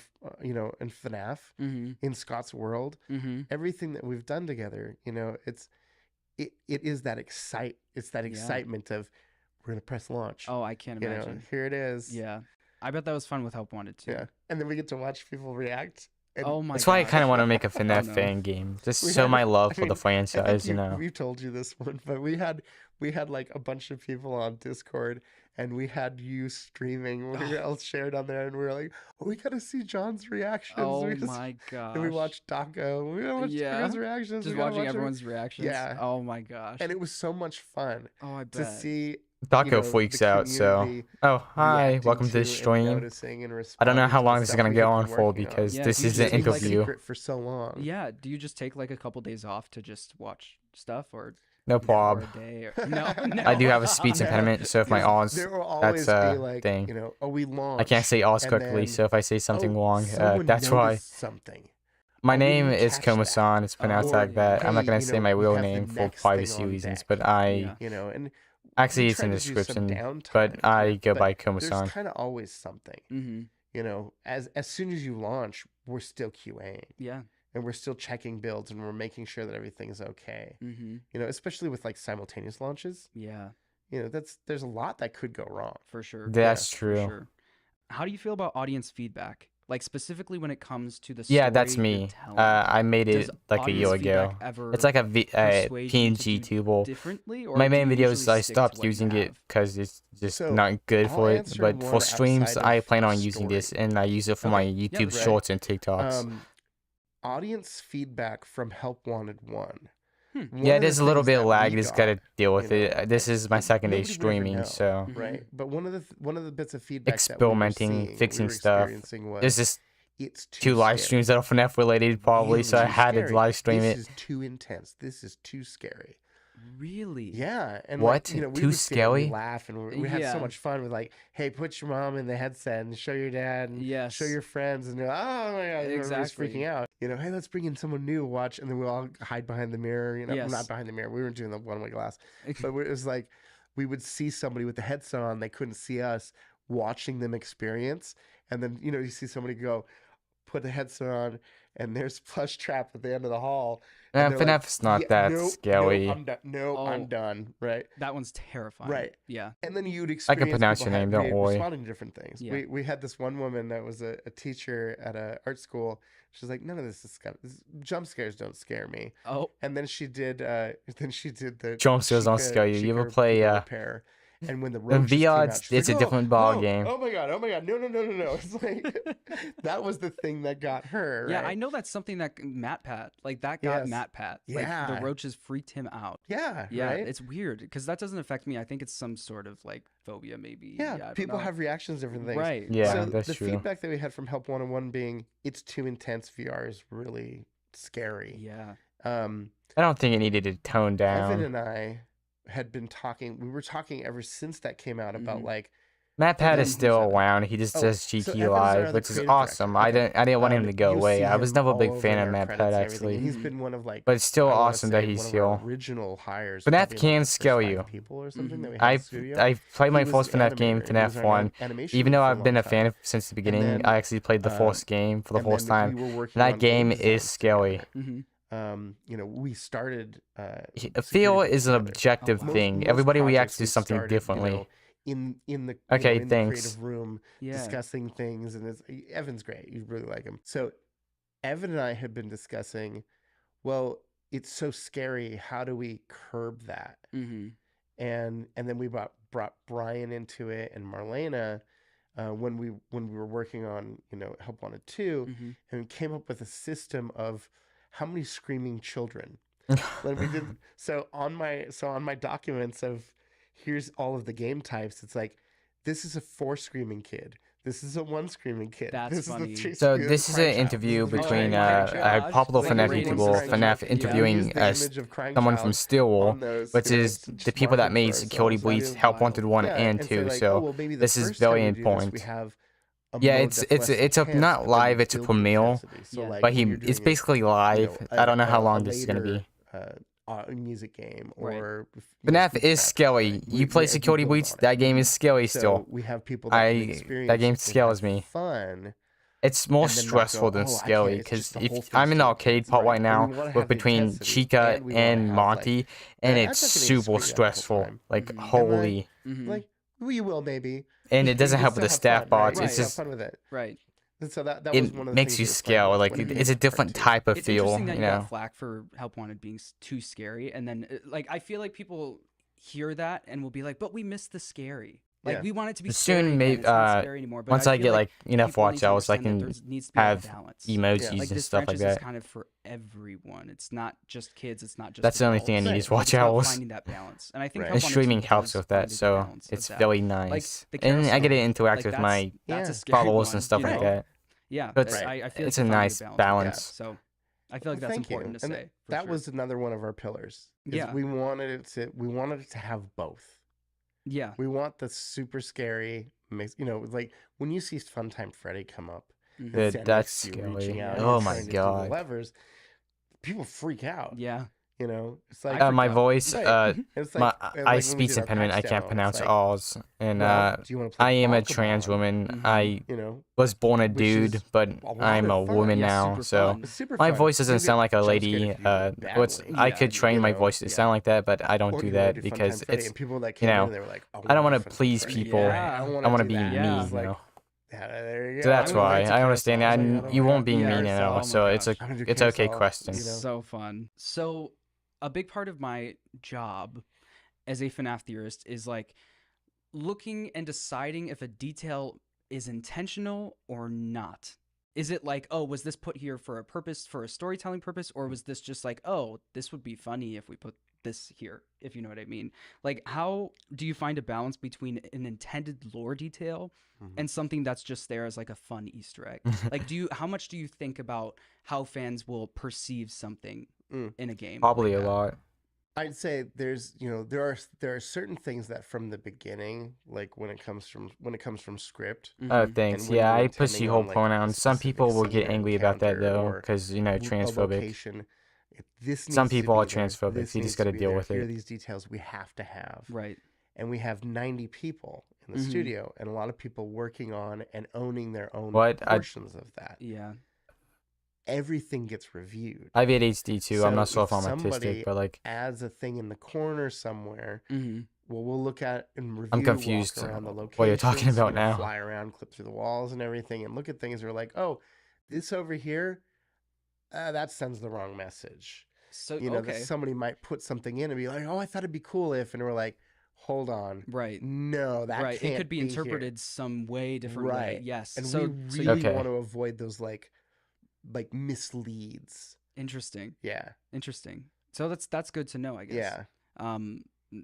FNAF, Mm-hmm. in Scott's World, Mm-hmm. everything that we've done together, it is that excitement of we're gonna press launch. Oh, I can't imagine. Here it is. Yeah. I bet that was fun with Help Wanted too. Yeah, and then we get to watch people react. And Oh my That's why I kind of gosh. want to make a FNAF no. fan game. Just We show had- my love I for mean, the I think franchise, you know. we've told you this one, but we had like a bunch of people on Discord, and we had you streaming. We all shared on there, and we were like, "Oh, we gotta see John's reactions." Oh We just- my gosh. And we watched Daco. We gotta watch Yeah. Daco's reactions. Just we gotta watching watch everyone's reactions. Yeah. Oh my gosh. and it was so much fun oh, I to bet. see. Daco freaks the out, so. community Oh, hi. reacting Welcome to the and stream. noticing and I don't know responding how to the long this is stuff going to we go had on been for working on. because Yeah, this you is just an need, like, interview. Secret for so long. Yeah. Do you just take like a couple days off to just watch stuff or No or prob. a day? Or... No, no. I do have a speech No. impediment, so if my Because R's, there will always that's be a like, thing. we launched. I can't say R's and correctly, then, so if I say something wrong, someone that's why. noticed something. My Oh, we name didn't is catch that. Komasan. It's pronounced Oh, like that. I'm not hey, going to say my we real have the name for next thing privacy on reasons, deck. but Yeah. And actually we it's try in the to do some description, downtime, but I go but by there's Komasan. kind of always something. Mm-hmm. As soon as you launch, we're still QAing. Yeah. And we're still checking builds, and we're making sure that everything's okay. Mm-hmm. Especially with like simultaneous launches. Yeah. There's a lot that could go wrong. For sure. That's For true. sure. How do you feel about audience feedback? Like specifically when it comes to the Yeah, that's story you're me. telling? I made it Does like a year audience ago. feedback ever It's like a persuade you to PNG do tubal. differently, or My do main you videos, usually I stick to stopped what you using it have? because it's just So, not good I'll for it. answer But one for streams, outside I of plan on using story. this, and I use it for my Okay. YouTube Yep. Right. Shorts and TikToks. Audience feedback from Help Wanted 1. One Yeah, of it is the a little things bit that lag. we Just gotta got, deal with you know, it. This is my second day nobody would ever streaming, know, so right? Mhm. But one of the bits of feedback experimenting, that we were seeing, fixing we were stuff. experiencing was There's just it's two too live scary. streams that are FNAF related, probably, so I Really had to scary. live stream This it. is too intense. This is too scary. Really? Yeah, and What? like, we Too would sit and scary? we laugh, and we had so Yeah. much fun with like, hey, put your mom in the headset and show your dad, and Yes. show your friends, and they're like, oh my god, everybody's Exactly. freaking out. Hey, let's bring in someone new to watch, and then we all hide behind the mirror. Yes. Not behind the mirror. We weren't doing the one-way glass, but it was like we would see somebody with the headset on, they couldn't see us, watching them experience, and then you see somebody go, put the headset on, and there's Plush Trap at the end of the hall. And they're like, FNAF's not "Yeah, that nope, scary. Nope, I'm done. Nope, Oh. I'm done. Right. That one's terrifying. Right. Yeah. And then you'd I experience can pronounce people your name, don't worry. responding to different things. Yeah. We had this one woman that was a teacher at a art school. She's like, none of this is jump scares don't scare me. Oh. And then she did the Jump scares don't scare you. You ever Chica play, repair. And when the In roaches came VR, out, she's it's like, a different ball oh, game. Oh my god! No! It's like that was the thing that got her. Yeah, right? I know that's something that Matt Pat, like that got Yes. Matt Pat. Like Yeah. the roaches freaked him out. Yeah. Yeah, Right? it's weird because that doesn't affect me. I think it's some sort of like phobia, maybe. Yeah, I don't people know. have reactions to different things. Right. Yeah, So that's the true. feedback that we had from Help 101 being it's too intense. VR is really scary. Yeah. I don't think it needed to tone Evan down. and I had been talking. We were talking ever since that came out about Mhm. like Matt Pat Evan, is still who's Evan? around. He just Oh, does so GT Evan's our Live, other which is creative awesome. director. I didn't want him to go you'll away. see I was him never a all big over fan in of our Matt credits Pat and everything, actually, and he's been one of like. but it's still I wanna awesome that say he's one of still. our original hires. FNAF probably, like, can the first scale 5 you. people or something that we had I in the studio. I played my He was first the FNAF game, animator, and he was FNAF our 1. animation Even lead though for a I've been long a fan time. since the And beginning, then, I actually played the first game for the and first then time. we were working That on game game is designs scary. together. Mm-hmm. We started. Feel security is an together. objective Oh, wow. thing. Most Everybody projects reacts to we've something started, differently. in the Okay, in the thanks. creative room Yeah. discussing things, and Evan's great. You really like him. So Evan and I had been discussing. Well, it's so scary. How do we curb that? Mm-hmm. And then we brought Brian into it and Marlena when we were working on Help Wanted 2, Mm-hmm. and we came up with a system of how many screaming children. When we did on my documents of here's all of the game types, it's like this is a 4 screaming kid. This is a 1 screaming kid. That's this funny. is the So the this is crying an child. interview This is the between crying child. gosh. popular Like a FNAF ratings YouTuber, system. FNAF Yeah. interviewing Use the image of crying someone child from Stillwell, on those, which is to the people that market made for Security ourselves. Bleeds, That is Help Wanted 1 Yeah, and say 2. like, So well, maybe the this is first time very we do this, important. we have a Yeah, mode that's less it's up intense, not but then live, you it's a build the premiere, intensity. So Yeah. like but when you're it's doing basically live. I don't know how long this is gonna be. a music game Right. or FNAF speaking is about scary. something. You play We Security build Bleeds, on it. that game is scary So still. we have people that can experience That game it and scares have me. fun. It's more And then not stressful go, than "Oh, I scary can't," it's because just the if whole thing's I'm in the too arcade intense. part Right. right And now we wanna with have the between intensity, Chica and we wanna and have, Monty, and I'm it's not gonna super scream at the whole stressful. time. Like Mhm. holy, Mm-hmm. Like we will maybe, and it but you doesn't can help with still the have staff fun, right? bots. You It's can have just fun with it. Right. And so that was it one of the makes things you we were playing scale. with Like when we it's a did part different 2. type of It's feel. interesting that You you got know, flack for Help Wanted being too scary, and then like I feel like people hear that and will be like, "But we missed the scary. Like Yeah. we want it to be soon scary again. maybe It's not scary anymore." But once I I feel get like like enough people need watch to hours, I understand that can there needs to be a have balance. emojis Like and this stuff like franchise is that. kind of for everyone. It's not just kids. It's not just That's the only thing I adults. need Right. is watch It's about hours. finding that balance, and I think Right. Help And Wanted streaming 2 helps does with find that, a good so balance of it's that. very Like nice. the And I get to carousel, interact like with that's my that's a Yeah. scary followers one, and stuff you like know? that. Yeah, So it's I feel like it's they a found nice good balance. balance. So I feel like that's Thank important you. to And say. For that sure. was another one of our pillars. Is Yeah. we wanted it to have both. Yeah. We want the super scary mix. Like when you see Funtime Freddy come up Mhm. and stand That's next to you, reaching scary. out, Yeah. and Oh you're my trying to do the god. levers, people freak out. Yeah. It's like I My freaked out. voice, Right. It's my like I when we speech did our impediment. I patch can't demo, pronounce it's like, alls, and well, do you want to play I am a Bonkamon? trans woman. Mhm. I You know, was born a which dude, is but a lot I'm of a fun. woman Yeah, now, super so fun. It's super my fun. voice doesn't You sound get like a jump scared lady. if you do it I badly. could train my yeah. voice to Yeah. sound like that, but I don't Or do you wanna that do because Funtime Freddy, it's and people that you came know, in, they were like, I don't want want to please people. Yeah. I I want to be that. Yeah. me, It's you like, know. there you So go. that's I went why right to I understand that. carousel. I was And like, you okay. won't be mean Carousel, at all, oh my so it's gosh. I'm gonna do it's okay carousel, question. you know? So fun. So a big part of my job as a FNAF theorist is like looking and deciding if a detail is intentional or not. Is it like, oh, was this put here for a purpose, for a storytelling purpose, or was this just like, oh, this would be funny if we put this here, if you know what I mean? Like, how do you find a balance between an intended lore detail and something that's just there as like a fun Easter egg? Like, how much do you think about how fans will perceive something in a game? Probably like a that? lot. I'd say there are certain things that from the beginning, like when it comes from script, Oh, Mhm. thanks. and when Yeah, you're I push the intending whole on, like, a pronouns. Some specific people will scene get or angry about that encounter though, or because a transphobic. location. If this Some needs to people be are there, transphobic. this You needs just got to be deal there, with here are it. these details we have to have. Right. And we have 90 people in the Mhm. studio and a lot of people working on and owning their own What? portions of that. Yeah. Everything gets reviewed. I have ADHD too. I'm So not sure if if I'm somebody autistic, but like adds a thing in the corner somewhere, Mm-hmm. well, we'll look at and review. I'm confused Walk around the locations, what you're talking about now. Fly around, clip through the walls and everything, and look at things. We're like, oh, this over here, that sends the wrong message. So That okay. somebody might put something in and be like, oh, I thought it'd be cool if, and we're like, hold on, Right. no, that Right. can't It could be here. interpreted some way different way. Right. Yes. And so we so really Okay. want to avoid those like misleads. interesting. Yeah. Interesting. So that's good to know, I guess. Yeah.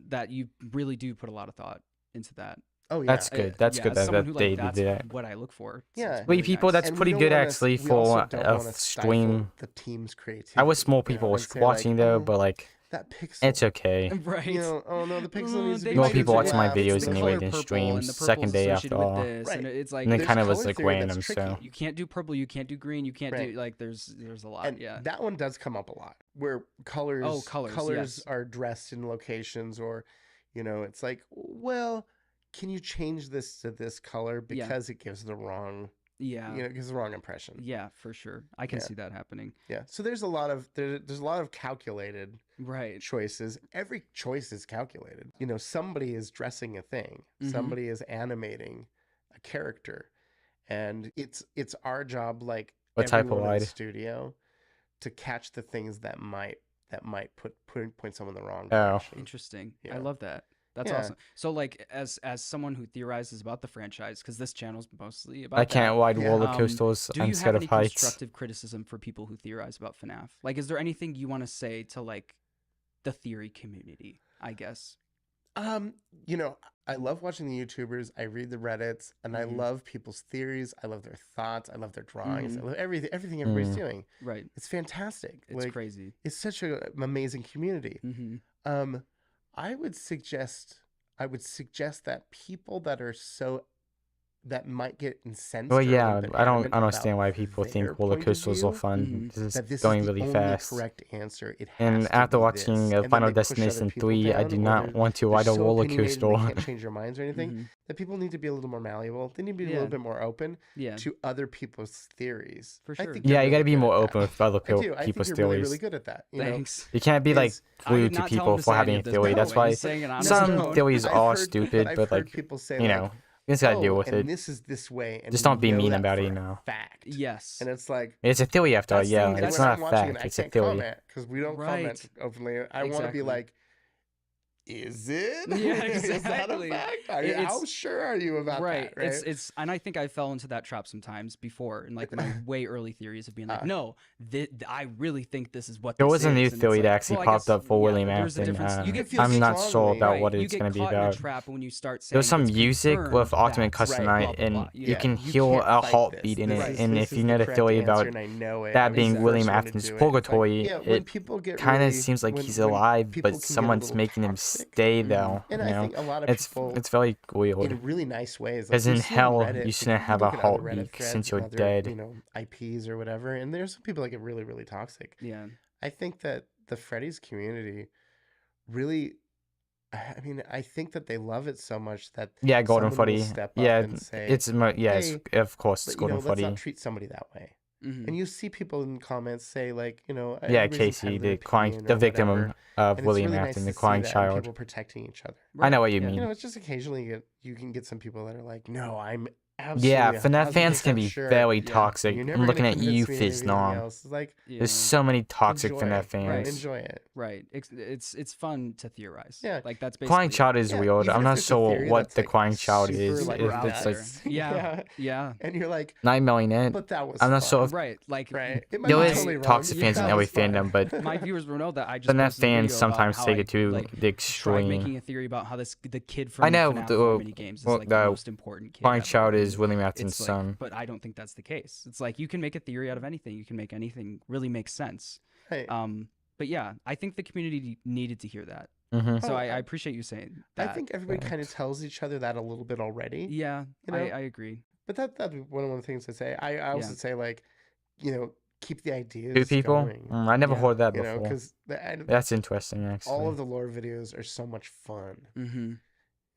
That you really do put a lot of thought into that. Oh yeah. That's good. That's yeah, good as that, someone who, that like, they that's did that. what I look for. Yeah. It's Wait, really people, nice. that's And we pretty don't good wanna- actually we also for don't a wanna stream. stifle the team's creativity. I wish more people were and say, watching like, though, oh, but like that pixel. it's okay. Right. Oh no, the pixel needs to They be More might people have watch said, my it's videos the anyway color than purple, streams. and the Second purple's day associated after with all. this, and Right. it's like And then There's kind of was color like theory that's random. tricky. So you can't do purple, you can't do green, you can't Right. do like there's a lot. And Yeah. that one does come up a lot, where colors Colors, yes. are dressed in locations, or it's like, well, can you change this to this color because it gives the wrong, Yeah. it gives the wrong impression. Yeah, for sure. I can Yeah. see that happening. Yeah. So there's a lot of calculated Right. choices. Every choice is calculated. Somebody is dressing a thing. Mhm. Somebody is animating a character, and it's our job, like What type of everyone in the light? studio, to catch the things that might that might point someone in the wrong Oh. direction. Interesting. Yeah. I love that. That's Yeah. awesome. So like as someone who theorizes about the franchise, because this channel's mostly about I can't ride Yeah. roller Um, coasters. do I'm you scared have of any heights. constructive criticism for people who theorize about FNAF? Like, is there anything you want to say to like the theory community? I guess. You know, I love watching the YouTubers. I read the Reddits, and I Mhm. love people's theories. I love their thoughts. I love their drawings. Mhm. I love everything everybody's Mm. doing. Right. It's fantastic. It's like, crazy. it's such an amazing community. Mm-hmm. I would suggest that people that might get incensed. Well, or a yeah, little bit I don't adamant understand about why people their think roller point of coasters are view, fun. Mhm. This that is this going is the really only fast. correct answer. It has And to after be watching this. And then Final they push other Destination people 3, I down, do or not want to they're ride a so roller opinionated coaster. and they can't change their minds or anything. Mm-hmm. That people need to be a little more malleable. They need to be a Yeah. little bit more open Yeah. to other people's theories. For I sure. think Yeah, you're you got to really be good more at open that. with other I do. I think people's you're theories. really, really good at that. You know, Thanks. You can't be like is- I glued did to not tell him people to for say having any a of this, theory. by the That's way. why He's saying it on his some own. theories I've are heard- stupid, I've but heard like, people say, you like, know, you just gotta deal with and it. this is this way, and Just we don't be know mean that about for it, a you know. Yes. And it's like, It's a theory after all, That's the yeah. thing, It's that's- not when a I'm watching fact. it, It's I a can't theory. comment because we don't Right. comment openly. I want to be Exactly. like, is it? Yeah, Is that a exactly. fact? It's- How sure are you about Right. that? Right. It's and I think I fell into that trap sometimes before in like my way early theories of being like, no, I really think this is what There this was a new is. And it's theory like, that actually well, I popped guess, up for yeah, William but there's a Afton. difference. You get feel I'm not sure strongly, about right, what you it's get going to be caught in a about. trap when you start saying There's some it's music confirmed with Ultimate that, Custom blah, Night, blah, blah. and Yeah, you can you hear can't a fight heartbeat this. in This it. is- And this if you is know the correct theory answer, about and I know it, that I'm being the William first one to Afton's do it. purgatory, Like, when it people get kind of really- seems like when- he's when alive, people but can get a someone's little making him toxic. stay though. And You I know, think a lot of it's people, very in weird. really nice ways. Because we in see on hell, Reddit, you shouldn't you have a look at other Reddit heartbeat threads since and you're other, dead. You know, IPs or whatever, and there's some people that get really, really toxic. Yeah. I think that the Freddy's community really, I mean, I think that they love it so much that Yeah, Golden someone will Freddy. step up Yeah, and say, it's hey, of course, it's but, you know, Golden let's Freddy. not treat somebody that way. Mhm. And you see people in comments say, like, you know, Yeah, everybody's Casey, entitled to the their crying, opinion the or victim whatever. of And it's William really Afton, nice the to see crying that and child. people protecting each other. I know what you Yeah. mean. You know, it's just occasionally you can get some people that are like, no, I'm absolutely Yeah, FNAF fans can 1000% be sure. very Yeah. toxic. You're never I'm gonna looking at convince you, me of anything Fiznom. else. It's like, Yeah. There's so many toxic enjoy FNAF it. fans. Right. Enjoy it. Right. It's fun to theorize. Yeah. Like that's basically Crying it. Child is Yeah, weird. even I'm if not it's a sure theory what that's, the like, Crying Child super, is. like, If out it's there. like Yeah. Yeah. And you're like, 9 million in. but that was I'm not fun. sure if Right. Like Right. It might there be my- is totally wrong. toxic fans in That every was fun. fandom, but my viewers will know that I just FNAF posted a fans video about sometimes how take I, it to like, the tried extreme. making a theory about how the kid from I know, FNAF the- 4 mini games is well, like the the most important kid. Crying ever, Child and is William Afton's it's like, son. but I don't think that's the case. It's like you can make a theory out of anything. You can make anything really make sense. Right. But yeah, I think the community needed to hear that. Hmm. So Oh, I appreciate you saying I that. think everybody kind of tells each other that a little bit already. Yeah, you know? I agree. But that's one of the things I say. I also Yeah. say, like, you know, keep the ideas Two people? going. I never Yeah. heard that You know, before. because That's interesting, actually. all of the lore videos are so much fun. Mm-hmm.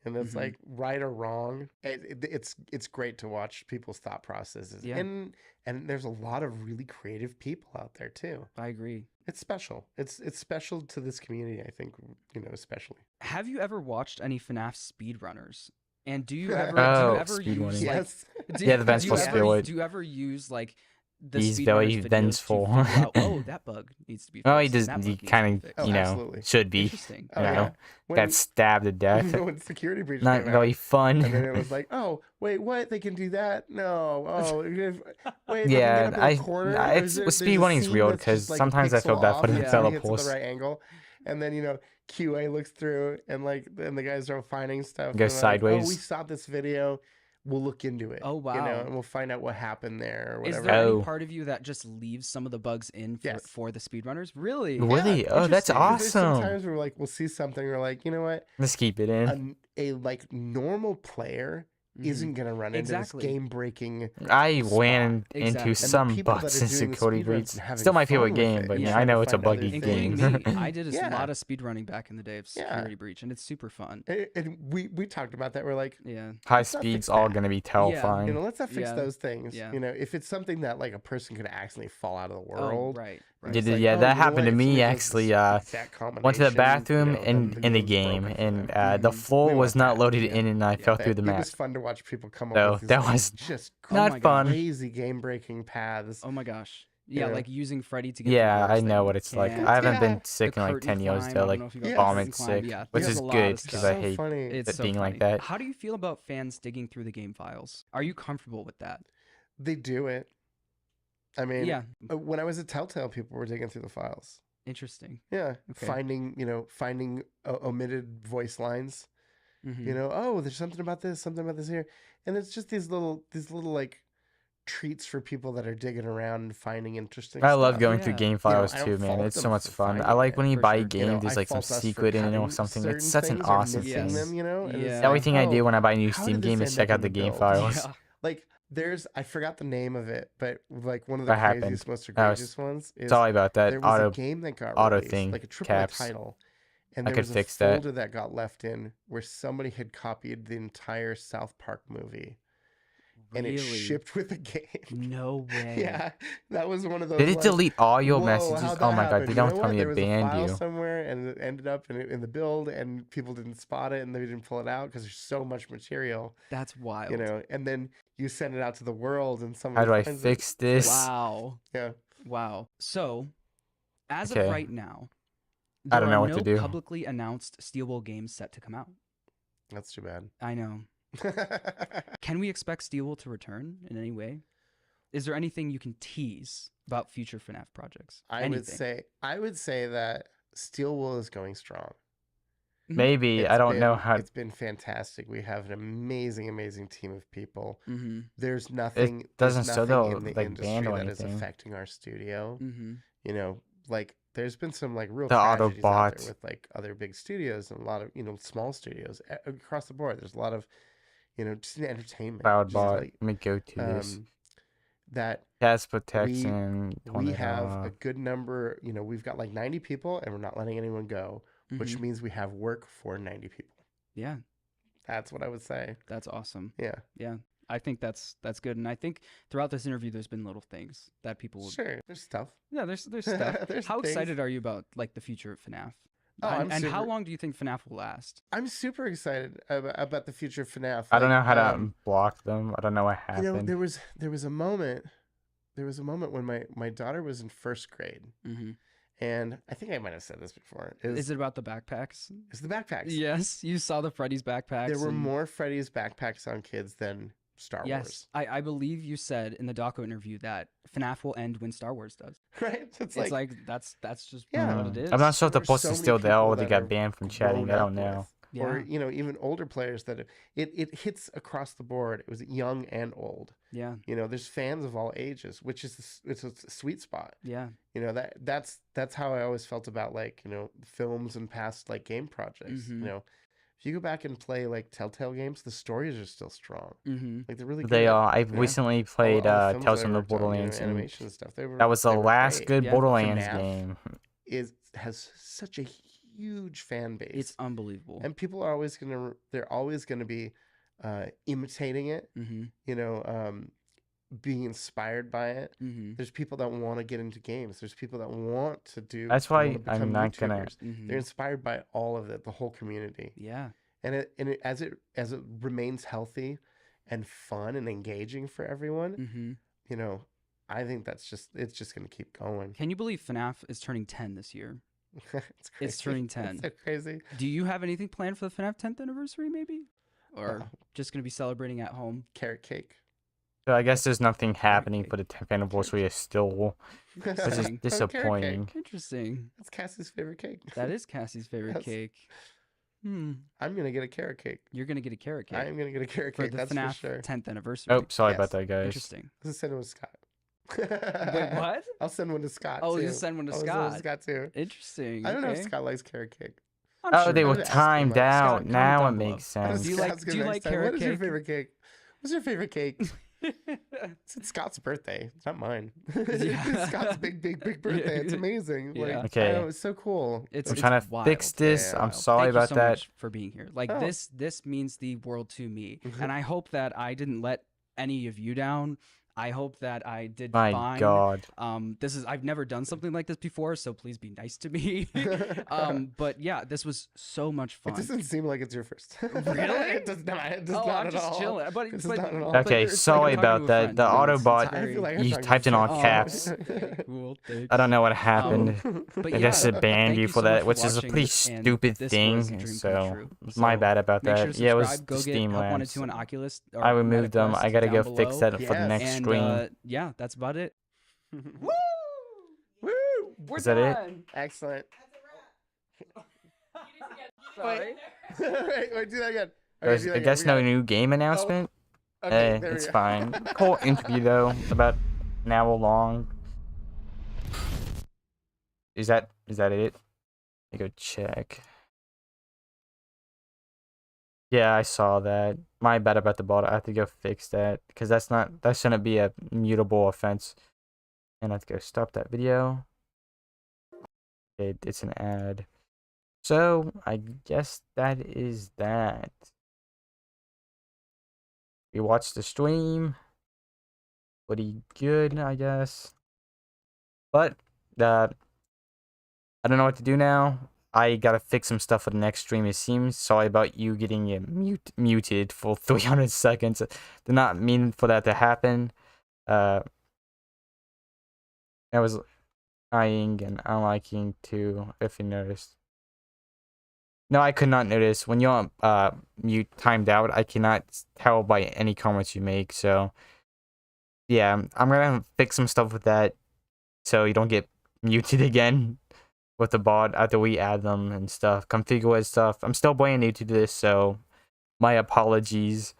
And it's Mhm. like, right or wrong, it's great to watch people's thought processes. Yeah. And there's a lot of really creative people out there too. I agree. It's special. It's special to this community, I think, you know, especially. Have you ever watched any FNAF speedrunners? And do you ever Oh, use speedrunning. like Yes. Yeah, the vengeful spirit. Do you ever use like the He's speedrunners very videos to vengeful. figure out, oh, that bug needs to be fixed. Oh, he and does. that bug He needs to be kind of, fixed." Oh, you know, absolutely. should be. Interesting. Oh, You know, yeah. got stabbed to death. When Security Breach Not came very out, fun. and then it was like, oh, wait, what? They can do that? No. Oh, wait. They Yeah, can get up in the corner? Or it's there's a speedrunning's scene weird that's because just, like, sometimes I feel pixel bad for off the and Yeah. somebody hits at developers. the right angle, and then, you know, QA looks through and the guys are finding stuff. Goes and they're like, oh, we sideways. saw this video. We'll look into it. Oh, You know, wow. and we'll find out what happened there or Is whatever. there Oh. any part of you that just leaves some of the bugs in Yes. for the speedrunners? Really? Really? Yeah, Oh, that's interesting, 'cause there's awesome. Sometimes we're like, we'll see something, we're like, you know what? Let's keep it in. A like normal player Mhm. isn't gonna run into Exactly. this game breaking. I spot. ran Exactly. into And the some people that bugs are in doing the Security speedruns Breach. and having Still my fun favorite with game, it, but and yeah, I trying to know it's a find other buggy Including game. me. I did a Yeah. lot of speedrunning back in the day of Yeah. Security Breach, and it's super fun. And we talked about that. We're like, Yeah. High Let's not speed's fix all that. gonna be you terrifying. know, let's not fix Yeah. those things. Yeah. You know, if it's something that like a person could accidentally fall out of the Oh, world. right. Yeah, Right. it's yeah, like, yeah, oh, that you know happened what, to if me, somebody does actually, this exact Went to the combination, bathroom you know, then in the game's game, broken and forever. the Mhm. floor We was want not that. loaded Yeah. in, and I Yeah. fell through the It map. was fun to watch people come So up with these that like, was just Oh not my fun. crazy game breaking paths. Oh my gosh. Yeah, know? like using Freddy to get Yeah, through doors I know that what you it's like. can't. I haven't Yeah. been sick The in like curtain 10 years climb, to I like don't know if you got Yes. the vomit curtain climb. sick, Yeah, which there's is a lot good of because stuff. I So hate funny. It's it so being funny. like that. How do you feel about fans digging through the game files? Are you comfortable with that? They do it. I mean, Yeah, when I was at Telltale, people were digging through the files. interesting. Yeah, Okay. finding omitted voice lines. Mm-hmm. Oh, there's something about this here, and it's just these little like treats for people that are digging around and finding interesting I stuff. love going through Yeah. game I files don't too, man. fault It's so them much for fun. I finding like it. when you For buy a sure. game, there's I like some fault us for secret in it or cutting something. It's certain such an things or awesome missing thing. them, and it's Yeah. The only like, thing I do when I buy a new how Steam did this game is end check up out in the the game build? files. Yeah. Like I forgot the name of it, but like one of the What craziest, happened? most That was- egregious ones is Sorry about that. there was a game that got Auto released, thing, like a AAA caps. title, and I there could was a fix that. folder that got left in where somebody had copied the entire South Park movie, and it Really? shipped with the game. No way. Yeah, that was one of those. Did it like, delete all your whoa, messages? how'd Oh that my god, happen? they You don't know tell what? me There they was a banned file you. somewhere, and it ended up in the build, and people didn't spot it, and they didn't pull it out because there's so much material, That's wild. And then you send it out to the world, and How somebody do I finds fix it. It's this? Wow. Yeah, Wow. So, as of Okay. right now, I there don't are know what to no do. publicly announced Steelwool games set to come out. that's too bad. I know. Can we expect Steelwool to return in any way? Is there anything you can tease about future FNAF projects? I would say that Steelwool is going strong. Maybe. I don't know how. It's been fantastic. We have an amazing team of people. Mm-hmm. There's nothing. doesn't There's show nothing the, in the like, industry band or that is anything. affecting our studio. Mm-hmm. Like there's been some like real The tragedies out Autobot. there with like other big studios and a lot of small studios across the board. There's a lot of just in entertainment. just Cloudbot. like, Let me go to this. that Cats protection. we have a good number. We've got like 90 people, and we're not letting anyone go, which Mhm. means we have work for 90 people. Yeah, That's what I would say. that's awesome. Yeah, Yeah, I think that's good, and I think throughout this interview, there's been little things that people would. sure. There's stuff. Yeah, there's stuff. There's How things. excited are you about like the future of FNAF? Oh, and I'm how super- long do you think FNAF will last? I'm super excited about the future of FNAF. I don't Like, know how to block them. I don't know what happened. there was a moment. There was a moment when my daughter was in first grade, Mm-hmm. and I think I might have said this before. Is it about the backpacks? It's the backpacks. Yes, you saw the Freddy's backpacks. There were and- more Freddy's backpacks on kids than Star Yes, Wars. I believe you said in the doco interview that FNAF will end when Star Wars does. Right? It's like that's just Yeah. what it is. I'm not sure if the There's post so is many still there people or they that got are banned from chatting. grown I don't up know. with. Yeah. Or even older players that it hits across the board. It was young and old. Yeah, There's fans of all ages, which is it's a sweet spot. yeah. That's how I always felt about like films and past like game projects. Mhm. If you go back and play like Telltale games, the stories are still strong. Mm-hmm. Like they're really good. They are. I've Yeah. recently played All the films Tales that I from the worked on, Borderlands, and animation and stuff. that was the they were last great. good Yeah. Borderlands FNAF game. Has such a huge fan base. It's unbelievable. And people are always they're always gonna be imitating it, Mm-hmm. being inspired by it. Mm-hmm. There's people that want to get into games. There's people that want to do. That's why wanna become I'm not gonna. YouTubers. Mm-hmm. They're inspired by all of it, the whole community, Yeah. and as it remains healthy and fun and engaging for everyone. Mm-hmm. I think it's just gonna keep going. Can you believe FNAF is turning 10 this year? It's crazy. It's turning 10. It's so crazy. Do you have anything planned for the FNAF 10th anniversary, maybe? Or Uh, just going to be celebrating at home? Carrot cake. So I guess there's nothing happening cake. for the 10th anniversary of Still, which is Interesting. disappointing. Interesting. That's Cassie's favorite cake. That is Cassie's favorite Yes. cake. I'm gonna get a carrot cake. You're going to get a carrot cake I am gonna get a carrot for cake. the That's FNAF for sure. 10th anniversary. Oh, sorry Yes. about that, guys. Interesting. I'll send one to Scott. Wait, what? I'll send one to Scott. Oh, too. you send one to I'll send one Scott. Scott too. Interesting. I don't know okay. if Scott likes carrot cake. I'm Oh, sure they he were does. Scott, ask him, timed like, out. Scott, Now it comment down makes below. sense. Do you Scott's like- gonna do you next like time, carrot What is your cake? favorite cake? What's your favorite cake? It's Scott's birthday. It's not mine. Yeah. It's Scott's big birthday. It's amazing. Yeah. Like, Okay. I know, it's so cool. It's I'm trying to wild. fix this. Yeah, I'm wild. sorry Thank you about so that. much for being here. Like Oh. this means the world to me, Mhm. and I hope that I didn't let any of you down. I hope that I did My fine. God. I've never done something like this before, so please be nice to me. But yeah, this was so much It fun. doesn't seem like it's your first. Really? It does not. It does Oh, not I'm at just all. chilling. But It's but, not at all. but Okay, it's like sorry I'm talking about to a that. friend, The you know, it's Autobot, I feel like I'm you talking to typed in a all friend. caps. Okay, cool. Thanks. I don't know what happened. But I guess yeah, it banned thank you you for so much that, for which is a watching, pretty and stupid this was a thing. dream come So true. my So bad about make sure that. to Yeah, it was subscribe. the Go get Steam help wanted lamps. to an Oculus or I removed them. MetaQuest I gotta down go below. fix that for the Yes. next And stream. yeah, that's about it. Woo! Woo! We're Is that it? done. Excellent. Sorry. Wait, do that again. Okay, There's, do that I again. guess, We no got it. new game announcement. Okay, there we It's go. fine. Cool interview though, about an hour long. Is that it? Let me go check. Yeah, I saw that. My bad about the bot. I have to go fix that because that shouldn't be a mutable offense. And I have to go stop that video. It's an ad. So I guess that is that. We watched the stream. Pretty good, I guess. But I don't know what to do now. I gotta fix some stuff for the next stream, it seems. Sorry about you getting muted for 300 seconds. Did not mean for that to happen. I was eyeing and unliking too, if you noticed. No, I could not notice. When you're mute timed out, I cannot tell by any comments you make. So, yeah, I'm gonna fix some stuff with that so you don't get muted again with the bot after we add them and stuff, configure stuff. I'm still brand new to this, so my apologies.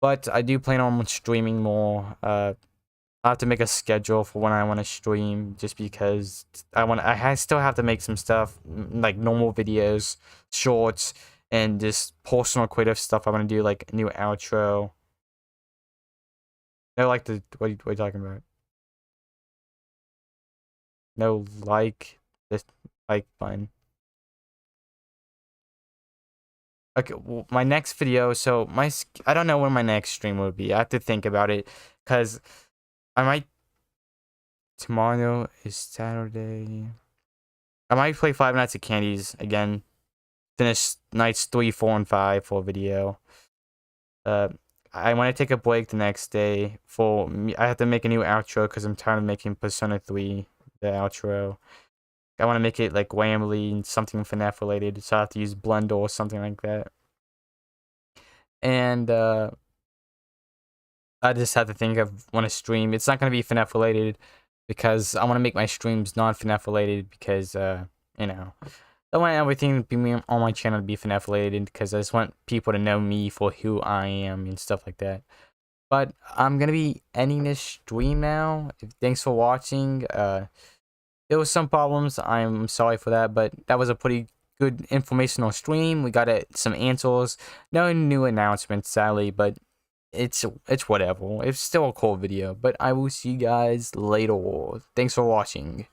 But I do plan on streaming more. I have to make a schedule for when I want to stream, just because I still have to make some stuff like normal videos, shorts, and just personal creative stuff. I want to do like a new outro. No, like what are you talking about? No, like this like button. Okay, well, my next video. So I don't know when my next stream will be. I have to think about it, cause I might. Tomorrow is Saturday. I might play Five Nights at Candy's again. Finish nights 3, 4, and 5 for a video. I want to take a break the next day for me. I have to make a new outro because I'm tired of making Persona 3 the outro. I want to make it like Whamly and something FNAF related, so I have to use Blender or something like that. And I just have to think of when to stream. It's not going to be FNAF related because I want to make my streams non-FNAF related because, you know, I want everything to be on my channel to be FNAF related because I just want people to know me for who I am and stuff like that. But I'm going to be ending this stream now. Thanks for watching. There was some problems. I'm sorry for that, but that was a pretty good informational stream. We got some answers. No new announcements, sadly, but it's whatever. It's still a cool video. But I will see you guys later. Thanks for watching.